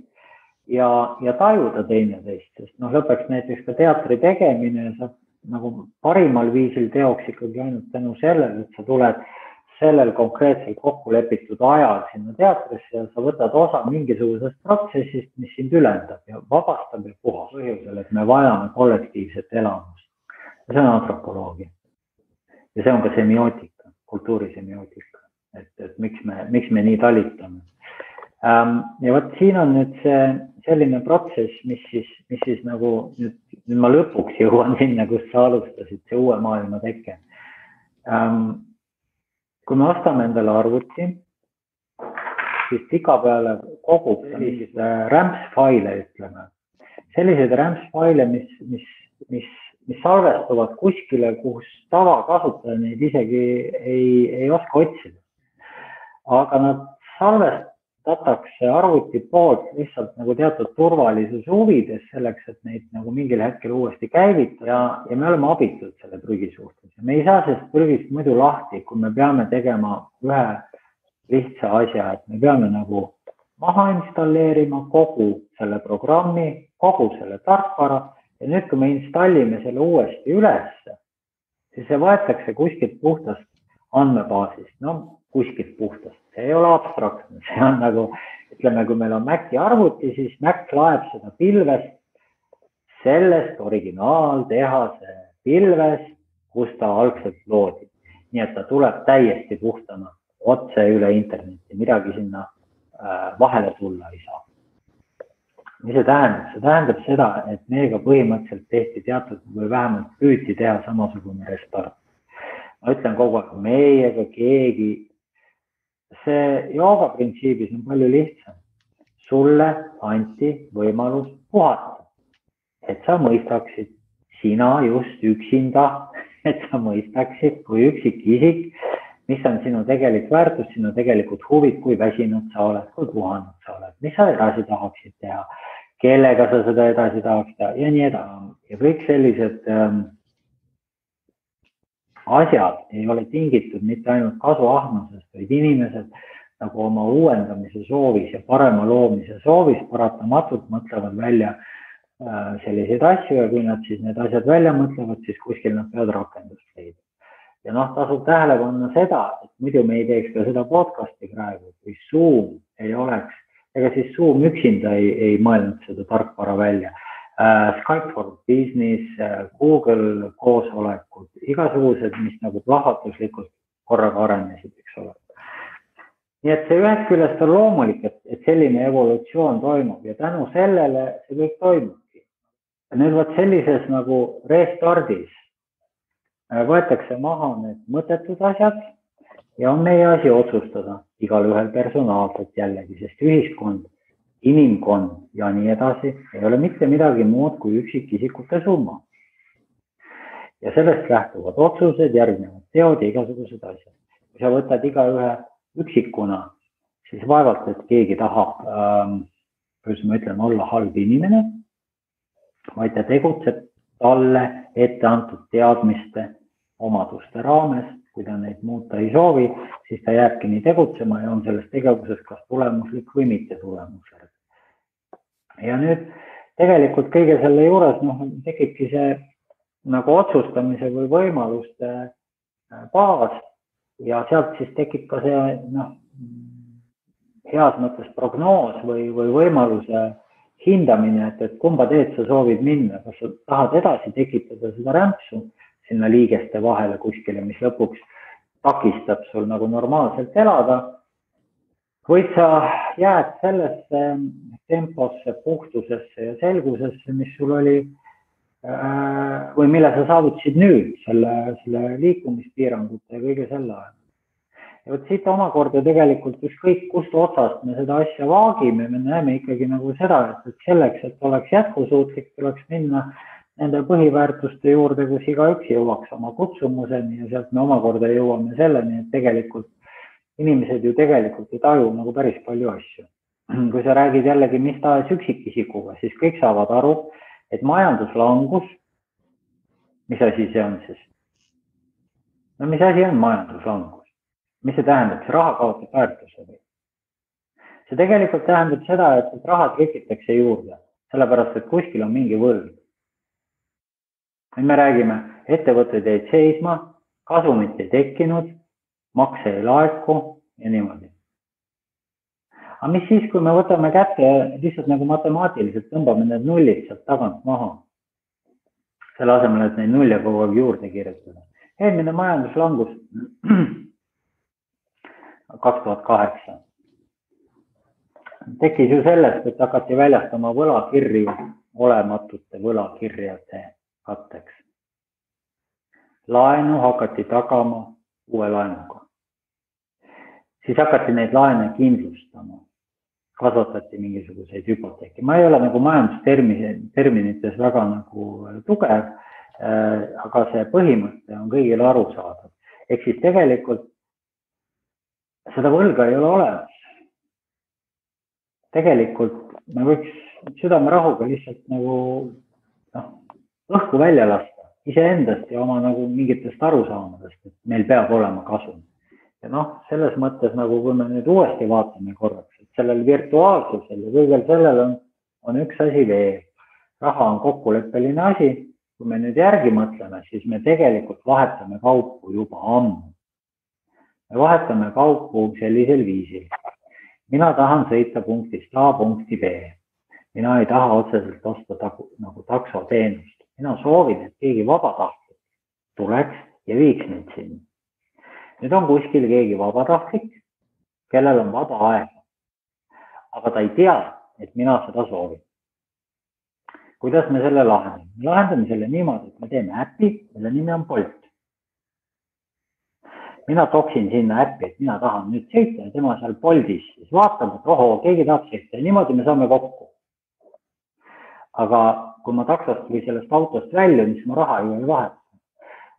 ja tajuda teineteist, sest lõpeks näiteks ka teatri tegemine saab nagu parimal viisil teoks ikkagi ainult tänu sellele, et sa tuled sellel konkreetsel kokkulepitud ajal sinna teatrisse ja sa võtad osa mingisugusest protsessist, mis sind ülendab ja vabastab ja puhas põhjusel, et me vajame kollektiivset elamust. Ja see on antropoloogia. Ja see on ka semiootika, kultuurisemioootika, et miks me nii talitame. Ja võt siin on nüüd see selline protsess, mis siis nagu nüüd ma lõpuks jõuan sinna, kus sa alustasid, see uue maailma teke. Kui me ostame endale arvuti, siis tikapeale kogub sellised rämpsfaile, ütleme. Sellised rämpsfaile, mis mis salvestuvad kuskile, kus tavakasutaja neid isegi ei oska otsida. Aga nad salvestatakse arvuti poolt lihtsalt nagu teatud turvalisuse huvides selleks, et neid nagu mingil hetkel uuesti käivitada ja me oleme abitud selle prügi suhtes. Me ei saa sellest prügist muidu lahti, kui me peame tegema ühe lihtsa asja, et me peame nagu maha installeerima kogu selle programmi, kogu selle tarkvara ja nüüd, kui me installime selle uuesti ülesse, siis see võetakse kuskilt puhtast andmebaasist, kuskilt puhtast, see ei ole abstraktne, see on nagu, ütleme, kui meil on Maci arvuti, siis Mac laeb seda pilvest, sellest originaaltehase pilvest, kus ta algselt loodi. Nii et ta tuleb täiesti puhtana otse üle interneti, midagi sinna vahele tulla ei saa. Mis see tähendab? See tähendab seda, et meiega põhimõtteliselt tehti teatud või vähemalt püüti teha samasugune restart. Ma ütlen kogu aeg, meiega keegi, see jooga printsiibis on palju lihtsam. Sulle anti võimalus puhata, et sa mõistaksid sina just üksinda, et sa mõistaksid kui üksik isik, mis on sinu tegelik väärtus, sinu tegelikult huvid, kui väsinud sa oled, kui puhanud sa oled, mis sa edasi tahaksid teha, kellega sa seda edasi tahaksid teha ja nii edasi. Ja kõik sellised asjad ei ole tingitud mitte ainult kasuahnusest, vaid inimesed nagu oma uuendamise soovis ja parema loomise soovis paratamatult mõtlevad välja selliseid asju ja kui nad siis need asjad välja mõtlevad, siis kuskil nad peavad rakendust leida. Ja tasub tähele panna seda, et muidu me ei teeks ka seda podcasti praegu, kui Zoom ei oleks, ega siis Zoom üksinda ei mõelnud seda tarkvara välja. Skype for Business, Google koosolekud, igasugused, mis nagu plahvatuslikult korraga arenesid, eks ole. Nii et see ühest küljest on loomulik, et selline evolutsioon toimub ja tänu sellele see kõik toimubki. Nüüd võt sellises nagu restardis võetakse maha need mõttetud asjad ja on meie asi otsustada igal ühel personaalselt jällegi, sest ühiskond, inimkond ja nii edasi ei ole mitte midagi muud kui üksikisikute summa. Ja sellest lähtuvad otsused, järgnevad teod ja igasugused asjad. Kui sa võtad iga ühe üksikuna, siis vaevalt, et keegi tahab, kuidas ma ütlen, olla halb inimene, vaid ta tegutseb talle ette antud teadmiste omaduste raames, kui ta neid muuta ei soovi, siis ta jääbki nii tegutsema ja on selles tegevuses kas tulemuslik või mitte tulemuslik. Ja nüüd tegelikult kõige selle juures tekibki see nagu otsustamise või võimaluste baas ja sealt siis tekib ka see heas mõttes prognoos või võimaluse hindamine, et kumba teed sa soovid minna, kas sa tahad edasi tekitada seda rämpsu sinna liigeste vahele kuskile, mis lõpuks takistab sul nagu normaalselt elada, või sa jääd sellesse temposse, puhtusesse ja selgusesse, mis sul oli või mille sa saavutasid nüüd selle liikumispiirangute ja kõige selle ajal. Ja võt siit omakorda tegelikult ükskõik kust otsast me seda asja vaagime, me näeme ikkagi nagu seda, et selleks, et oleks jätkusuutlik, tuleks minna nende põhiväärtuste juurde, kus igaüks jõuaks oma kutsumuseni ja sealt me omakorda jõuame selleni, et tegelikult inimesed ju tegelikult ei taju nagu päris palju asju. Kui sa räägid jällegi mis tahes üksikisikuga, siis kõik saavad aru, et majanduslangus, mis asi see on siis? No mis asi on majanduslangus? Mis see tähendab? See raha kaotab väärtuse või? See tegelikult tähendab seda, et raha tekitakse juurde, sellepärast, et kuskil on mingi võlg. Me räägime, ettevõtted jäid seisma, kasumit ei tekkinud, makse ei laeku ja niimoodi. Aga mis siis, kui me võtame kätte ja lihtsalt nagu matemaatiliselt tõmbame need nullid sealt tagant maha, selle asemel, et neid nulle kogu aeg juurde kirjutada. Eelmine majanduslangus 2008 tekkis ju sellest, et hakati väljastama võlakirju olematute võlakirjade katteks. Laenu hakati tagama uue laenuga. Siis hakati neid laene kindlustama. Kasvatati mingisuguseid hüpoteeki. Ma ei ole nagu majandusterminites väga nagu tugev, aga see põhimõte on kõigile arusaadav. Ehk siis tegelikult seda võlga ei ole olemas. Tegelikult me võiks südamerahuga lihtsalt nagu õhku välja lasta iseendast ja oma nagu mingitest arusaamadest, et meil peab olema kasum. Ja selles mõttes nagu kui me nüüd uuesti vaatame korraks, et sellel virtuaalsusel ja kõigel sellel on üks asi veel. Raha on kokkuleppeline asi. Kui me nüüd järgi mõtleme, siis me tegelikult vahetame kaupu juba ammu. Me vahetame kaupu sellisel viisil. Mina tahan sõita punktist A punkti B. Mina ei taha otseselt osta nagu taksoteenust. Mina soovin, et keegi vabatahtlik tuleks ja viiks mind sinna. Nüüd on kuskil keegi vabatahtlik, kellel on vaba aega. Aga ta ei tea, et mina seda soovin. Kuidas me selle lahendame? Me lahendame selle niimoodi, et me teeme äppi, mille nimi on Bolt. Mina toksin sinna äppi, et mina tahan nüüd sõita ja tema seal Boltis. Siis vaatab, et keegi tahab sõita ja niimoodi me saame kokku. Aga kui ma taksost või sellest autost väljun, siis ma raha ju ei vaheta.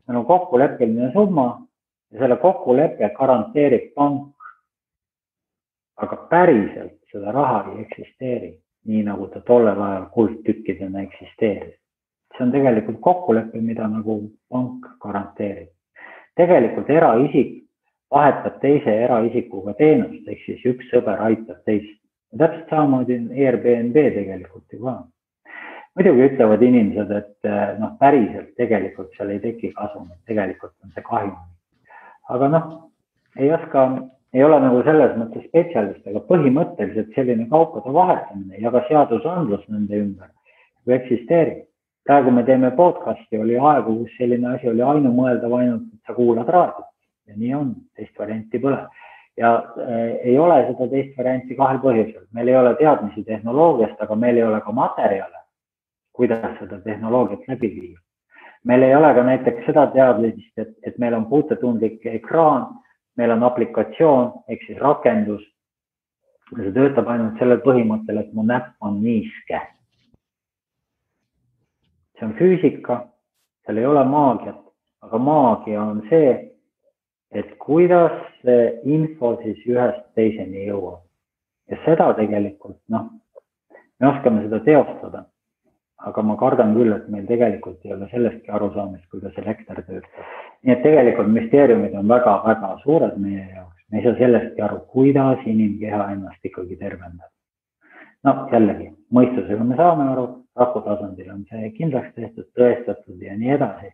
Meil on kokkuleppeline summa ja selle kokkuleppe garanteerib pank. Aga päriselt seda raha ei eksisteeri, nii nagu ta tollel ajal kuldtükkidena eksisteeris. See on tegelikult kokkulepe, mida nagu pank garanteerib. Tegelikult eraisik vahetab teise eraisikuga teenust, ehk siis üks sõber aitab teist. Ja täpselt samamoodi on Airbnb tegelikult ju ka. Muidugi ütlevad inimesed, et päriselt tegelikult seal ei teki kasum, et tegelikult on see kahjum. Aga ei ole nagu selles mõttes spetsialist, aga põhimõtteliselt selline kaupade vahetamine ja ka seadusandlus nende ümber kui eksisteerib. Praegu me teeme podcasti, oli aegu, kus selline asi oli ainumõeldav ainult, et sa kuulad raadiot ja nii on, teist varianti pole. Ja ei ole seda teist varianti kahel põhjusel. Meil ei ole teadmisi tehnoloogiast, aga meil ei ole ka materjale, kuidas seda tehnoloogiat läbi viia. Meil ei ole ka näiteks seda teadmist, et meil on puutetundlik ekraan, meil on aplikatsioon, ehk siis rakendus. See töötab ainult sellel põhimõttel, et mu näpp on niiske. See on füüsika, seal ei ole maagiat, aga maagia on see, et kuidas see info siis ühest teiseni jõuab. Ja seda tegelikult, me oskame seda teostada, aga ma kardan küll, et meil tegelikult ei ole sellestki arusaamist, kuidas elekter töötab. Nii et tegelikult müsteeriumid on väga-väga suured meie jaoks. Me ei saa sellestki aru, kuidas inimkeha ennast ikkagi tervendab. Jällegi, mõistusega me saame aru, raku tasandil on see kindlaks tehtud, tõestatud ja nii edasi.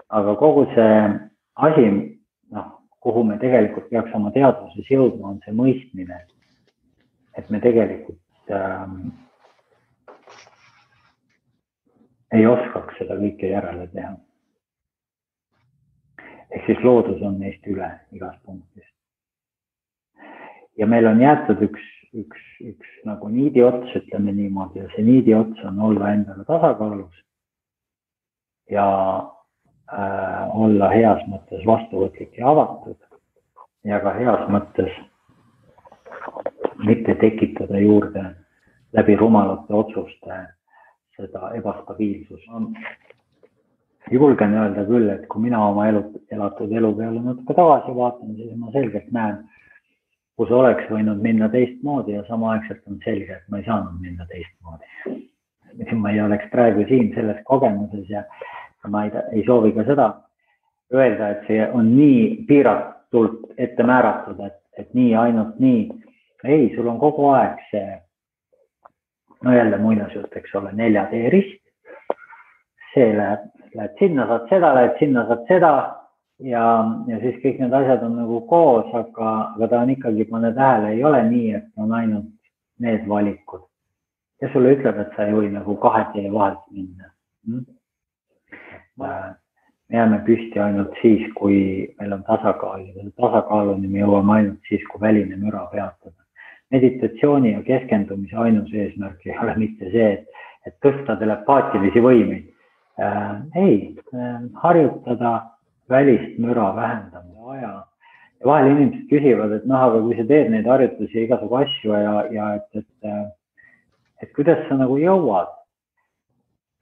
Aga kogu see asi, kuhu me tegelikult peaks oma teadvuses jõudma, on see mõistmine, et me tegelikult ei oskaks seda kõike järele teha. Ehk siis loodus on neist üle igas punktis. Ja meil on jäetud üks nagu niidiots, ütleme niimoodi, ja see niidiots on olla endale tasakaalus ja olla heas mõttes vastuvõtlik ja avatud ja ka heas mõttes mitte tekitada juurde läbi rumalate otsuste seda ebastabiilsust. Julgen öelda küll, et kui mina oma elatud elu peale natuke tagasi vaatan, siis ma selgelt näen, kus oleks võinud minna teistmoodi ja samaaegselt on selge, et ma ei saanud minna teistmoodi. Ma ei oleks praegu siin selles kogemuses ja ma ei soovi ka seda öelda, et see on nii piiratult ette määratud, et nii ainult nii. Ei, sul on kogu aeg see, jälle muinasjutt, eks ole, 4D rist. See lähed sinna, saad seda, lähed sinna, saad seda. Ja siis kõik need asjad on nagu koos, aga ta on ikkagi, pane tähele, ei ole nii, et on ainult need valikud. Ja sulle ütleb, et sa ei või nagu 2D vahelt minna. Me jääme püsti ainult siis, kui meil on tasakaal. Tasakaaluni me jõuame ainult siis, kui väline müra peatada. Meditatsiooni ja keskendumise ainus eesmärk ei ole mitte see, et tõsta telepaatilisi võimeid. Ei, harjutada välist müra vähendamine aja. Ja vahel inimesed küsivad, et aga kui sa teed neid harjutusi ja igasugu asju ja et kuidas sa nagu jõuad,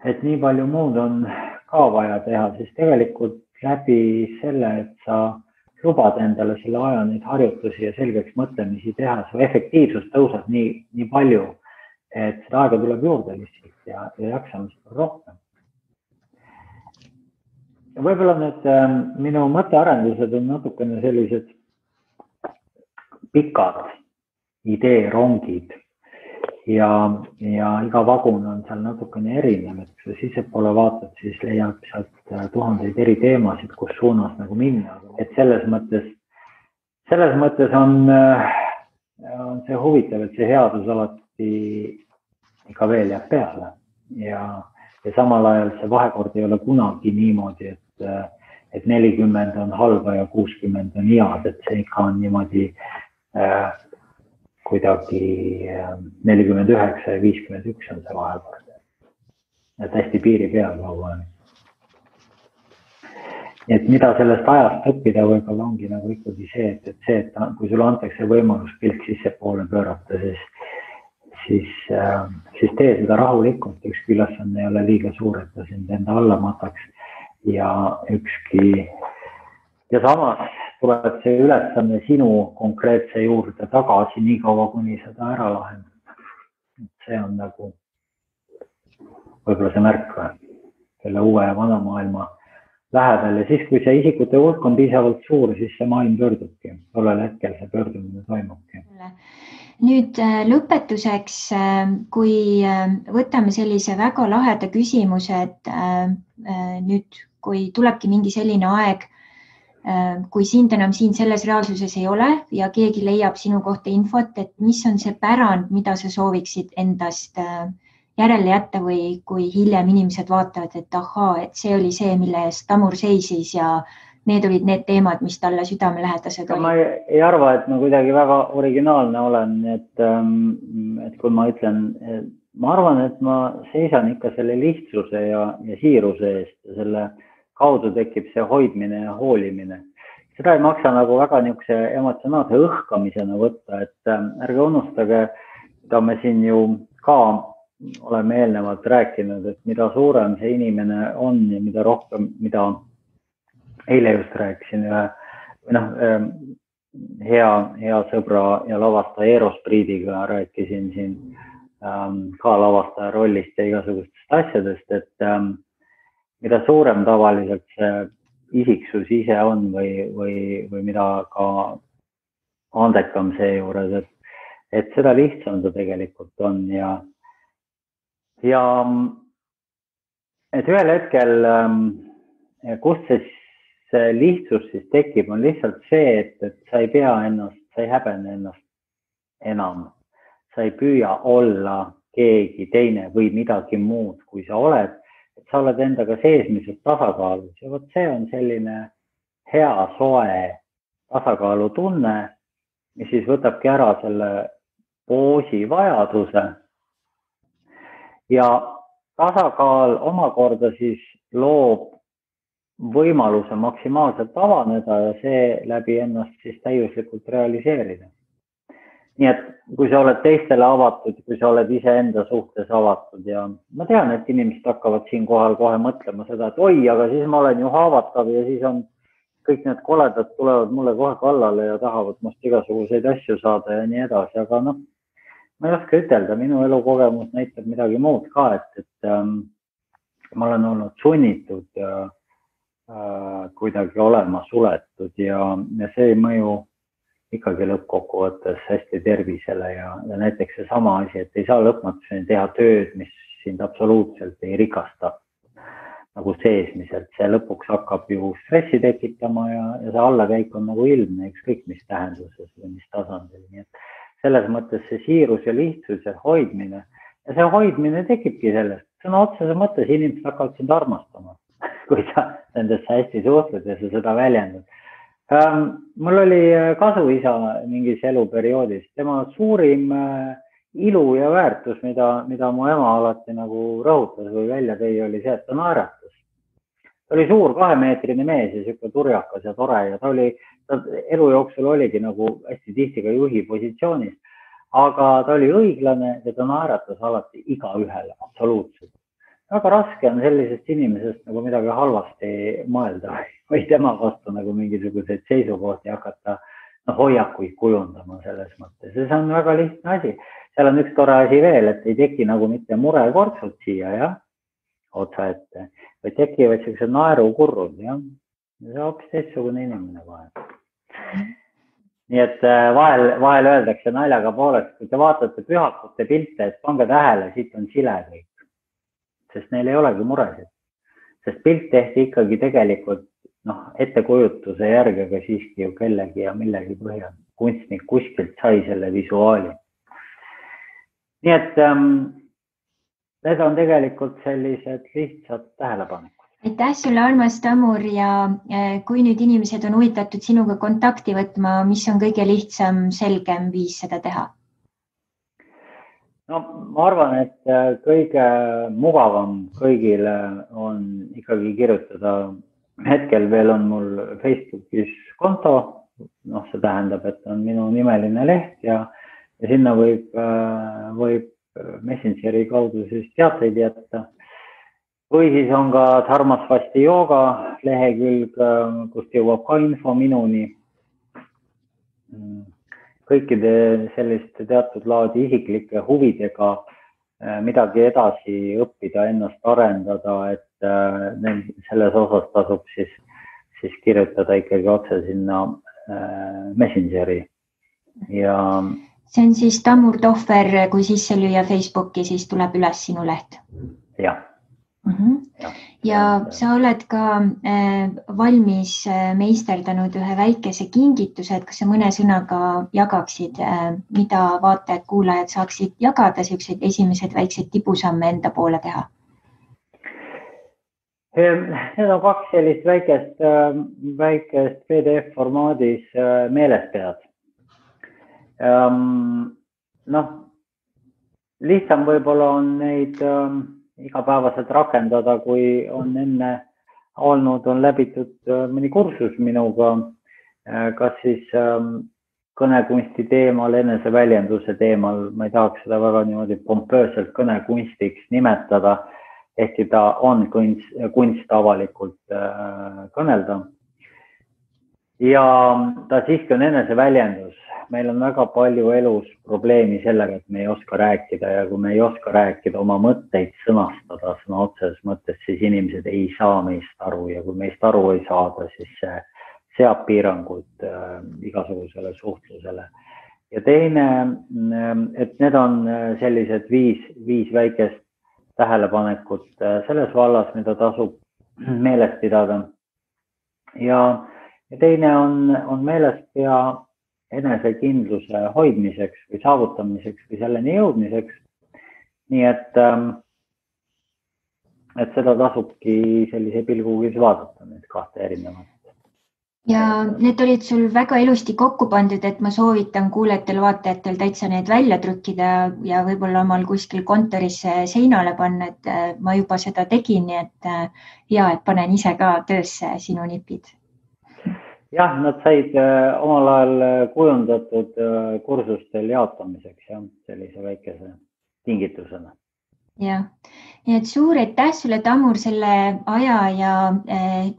et nii palju muud on ka vaja teha, siis tegelikult läbi selle, et sa lubad endale selle aja neid harjutusi ja selgeks mõtlemisi teha, su efektiivsus tõuseb nii palju, et seda aega tuleb juurde lihtsalt ja jaksamist on rohkem. Võib-olla nüüd minu mõttearendused on natukene sellised pikad ideerongid ja iga vagun on seal natukene erinev, et kui sa sissepoole vaatad, siis leiab sealt tuhandeid eri teemasid, kus suunas nagu minna. Et selles mõttes on see huvitav, et see headus alati ikka veel jääb peale ja samal ajal see vahekord ei ole kunagi niimoodi, et 40 on halba ja 60 on head, et see ikka on niimoodi kuidagi 49 ja 51 on see vahekord. Et hästi piiri peal kogu aeg. Et mida sellest ajast õppida võib-olla ongi nagu ikkagi see, et kui sulle antakse võimalus pilk sissepoole pöörata, siis tee seda rahulikult, ükski ülesanne ei ole liiga suur, et ta sind enda alla mataks ja samas tuleb see ülesanne sinu konkreetse juurde tagasi nii kaua, kuni seda ära lahendab. See on nagu võib-olla see märk selle uue ja vana maailma lähedal ja siis, kui see isikute hulk on piisavalt suur, siis see maailm pöördubki. Tollel hetkel see pöördumine toimubki. Nüüd lõpetuseks, kui võtame sellise väga laheda küsimuse, et nüüd, kui tulebki mingi selline aeg, kui sind enam siin selles reaalsuses ei ole ja keegi leiab sinu kohta infot, et mis on see pärand, mida sa sooviksid endast järele jätta või kui hiljem inimesed vaatavad, et ahaa, et see oli see, mille eest Tamur seisis ja need olid need teemad, mis talle südamelähedased olid. Ma ei arva, et ma kuidagi väga originaalne olen, et kui ma ütlen, ma arvan, et ma seisan ikka selle lihtsuse ja siiruse eest ja selle kaudu tekib see hoidmine ja hoolimine. Seda ei maksa nagu väga niisuguse emotsionaalse õhkamisena võtta, et ärge unustage, mida me siin ju ka oleme eelnevalt rääkinud, et mida suurem see inimene on ja mida rohkem, mida eile just rääkisin hea sõbra ja lavastaja Eero Spriidiga rääkisin siin ka lavastaja rollist ja igasugustest asjadest, et mida suurem tavaliselt see isiksus ise on või mida ka andekam seejuures, et seda lihtsam ta tegelikult on ja et ühel hetkel, kust see lihtsus siis tekib, on lihtsalt see, et sa ei pea ennast, sa ei häbene ennast enam. Sa ei püüa olla keegi teine või midagi muud, kui sa oled, et sa oled endaga seesmiselt tasakaalus ja vot see on selline hea, soe tasakaalu tunne, mis siis võtabki ära selle poosi vajaduse ja tasakaal omakorda siis loob võimaluse maksimaalselt avaneda ja see läbi ennast siis täiuslikult realiseerida. Nii et kui sa oled teistele avatud, kui sa oled iseenda suhtes avatud ja ma tean, et inimesed hakkavad siinkohal kohe mõtlema seda, et oi, aga siis ma olen ju haavatav ja siis on kõik need koledad tulevad mulle kohe kallale ja tahavad must igasuguseid asju saada ja nii edasi, aga noh, ma ei oska ütelda, minu elukogemus näitab midagi muud ka, et ma olen olnud sunnitud kuidagi olema suletud ja see ei mõju ikkagi lõppkokkuvõttes hästi tervisele ja näiteks see sama asi, et ei saa lõpmatuseni teha tööd, mis sind absoluutselt ei rikasta nagu seesmiselt. See lõpuks hakkab ju stressi tekitama ja see allakäik on nagu ilmne, ükskõik mis tähenduses või mis tasandil. Nii et selles mõttes see siirus ja lihtsus ja hoidmine ja see hoidmine tekibki sellest. Sõna otsese mõttes inimesed hakkavad sind armastama, kui sa nendesse hästi suhtled ja sa seda väljendad. Mul oli kasuisa mingis eluperioodis. Tema suurim ilu ja väärtus, mida mu ema alati nagu rõhutas või välja tõi, oli see, et ta naeratas. Ta oli suur 2-meetrine mees ja siuke turjakas ja tore ja ta elu jooksul oligi nagu hästi tihti ka juhi positsioonis, aga ta oli õiglane ja ta naeratas alati igaühele, absoluutselt. väga raske on sellisest inimesest nagu midagi halvasti mõelda või tema vastu nagu mingisuguseid seisukohti hakata hoiakuid kujundama selles mõttes. See on väga lihtne asi. Seal on üks tore asi veel, et ei teki nagu mitte murekortsud siia otsa ette, või tekivad sellised naerukurrud. See on hoopis teistsugune inimene vahel. Nii et vahel öeldakse naljaga poolest, kui te vaatate pühakute pilte, et pange tähele, siit on sile kõik. Sest neil ei olegi muresid. Sest pilt tehti ikkagi tegelikult ettekujutuse järgi, aga siiski ju kellegi ja millegi põhjal. Kunstnik kuskilt sai selle visuaali. Nii et need on tegelikult sellised lihtsad tähelepanekud. Aitäh sulle, armas Tamur, ja kui nüüd inimesed on huvitatud sinuga kontakti võtma, mis on kõige lihtsam, selgem viis seda teha? No ma arvan, et kõige mugavam kõigile on ikkagi kirjutada. Hetkel veel on mul Facebookis konto, see tähendab, et on minu nimeline leht ja sinna võib Messengeri kaudu siis teateid jätta. Või siis on ka Dharmasvasti jooga lehekülg, kust jõuab ka info minuni. Kõikide selliste teatud laadi isiklike huvidega midagi edasi õppida, ennast arendada, et selles osas tasub siis kirjutada ikkagi otse sinna Messengeri. Ja see on siis Tamur Tohver, kui sisse lüüa Facebooki, siis tuleb üles sinu leht. Jah. Ja sa oled ka valmis meisterdanud ühe väikese kingituse, et kas sa mõne sõnaga jagaksid, mida vaatajad, kuulajad saaksid jagada, sellised esimesed väiksed tibusamme enda poole teha? Need on kaks sellist väikest PDF formaadis meelespead. Lihtsam võib-olla on neid igapäevaselt rakendada, kui on enne olnud, on läbitud mõni kursus minuga, kas siis kõnekunsti teemal, eneseväljenduse teemal, ma ei tahaks seda väga niimoodi pompööselt kõnekunstiks nimetada, ehkki ta on kunst avalikult kõnelda. Ja ta siiski on eneseväljendus. Meil on väga palju elus probleemi sellega, et me ei oska rääkida ja kui me ei oska rääkida, oma mõtteid sõnastada sõna otseses mõttes, siis inimesed ei saa meist aru ja kui meist aru ei saada, siis see seab piirangud igasugusele suhtlusele. Ja teine, et need on sellised viis väikest tähelepanekut selles vallas, mida tasub meeles pidada. Ja teine on meeles pea enesekindluse hoidmiseks või saavutamiseks või selleni jõudmiseks. Nii et seda tasubki sellise pilgugi vaadata, need kahte erinevat. Ja need olid sul väga ilusti kokku pandud, et ma soovitan kuulajatel, vaatajatel täitsa need välja trükkida ja võib-olla omal kuskil kontoris seinale panna, et ma juba seda tegin, nii et hea, et panen ise ka töösse sinu nipid. Jah, nad said omal ajal kujundatud kursustel jaotamiseks ja sellise väikese tingitusena. Ja, nii et suur aitäh sulle, Tamur, selle aja ja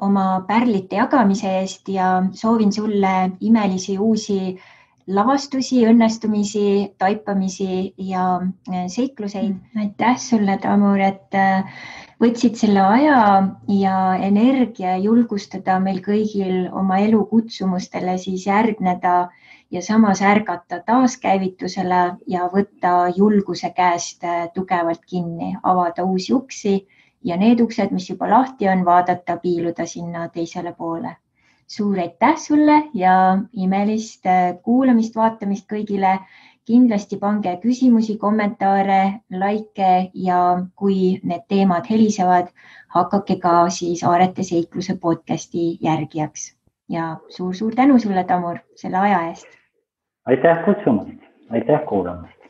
oma pärlite jagamise eest ja soovin sulle imelisi uusi lavastusi, õnnestumisi, taipamisi ja seikluseid. Aitäh sulle, Tamur, et võtsid selle aja ja energia julgustada meil kõigil oma elu kutsumustele siis järgneda ja samas ärgata taaskäivitusele ja võtta julguse käest tugevalt kinni, avada uusi uksi ja need uksed, mis juba lahti on, vaadata, piiluda sinna teisele poole. Suur aitäh sulle ja imelist kuulamist, vaatamist kõigile. Kindlasti pange küsimusi, kommentaare, like ja kui need teemad helisevad, hakake ka siis Aarete seikluse podcasti järgijaks. Ja suur tänu sulle, Tamur, selle aja eest. Aitäh kutsumast, aitäh kuulamast.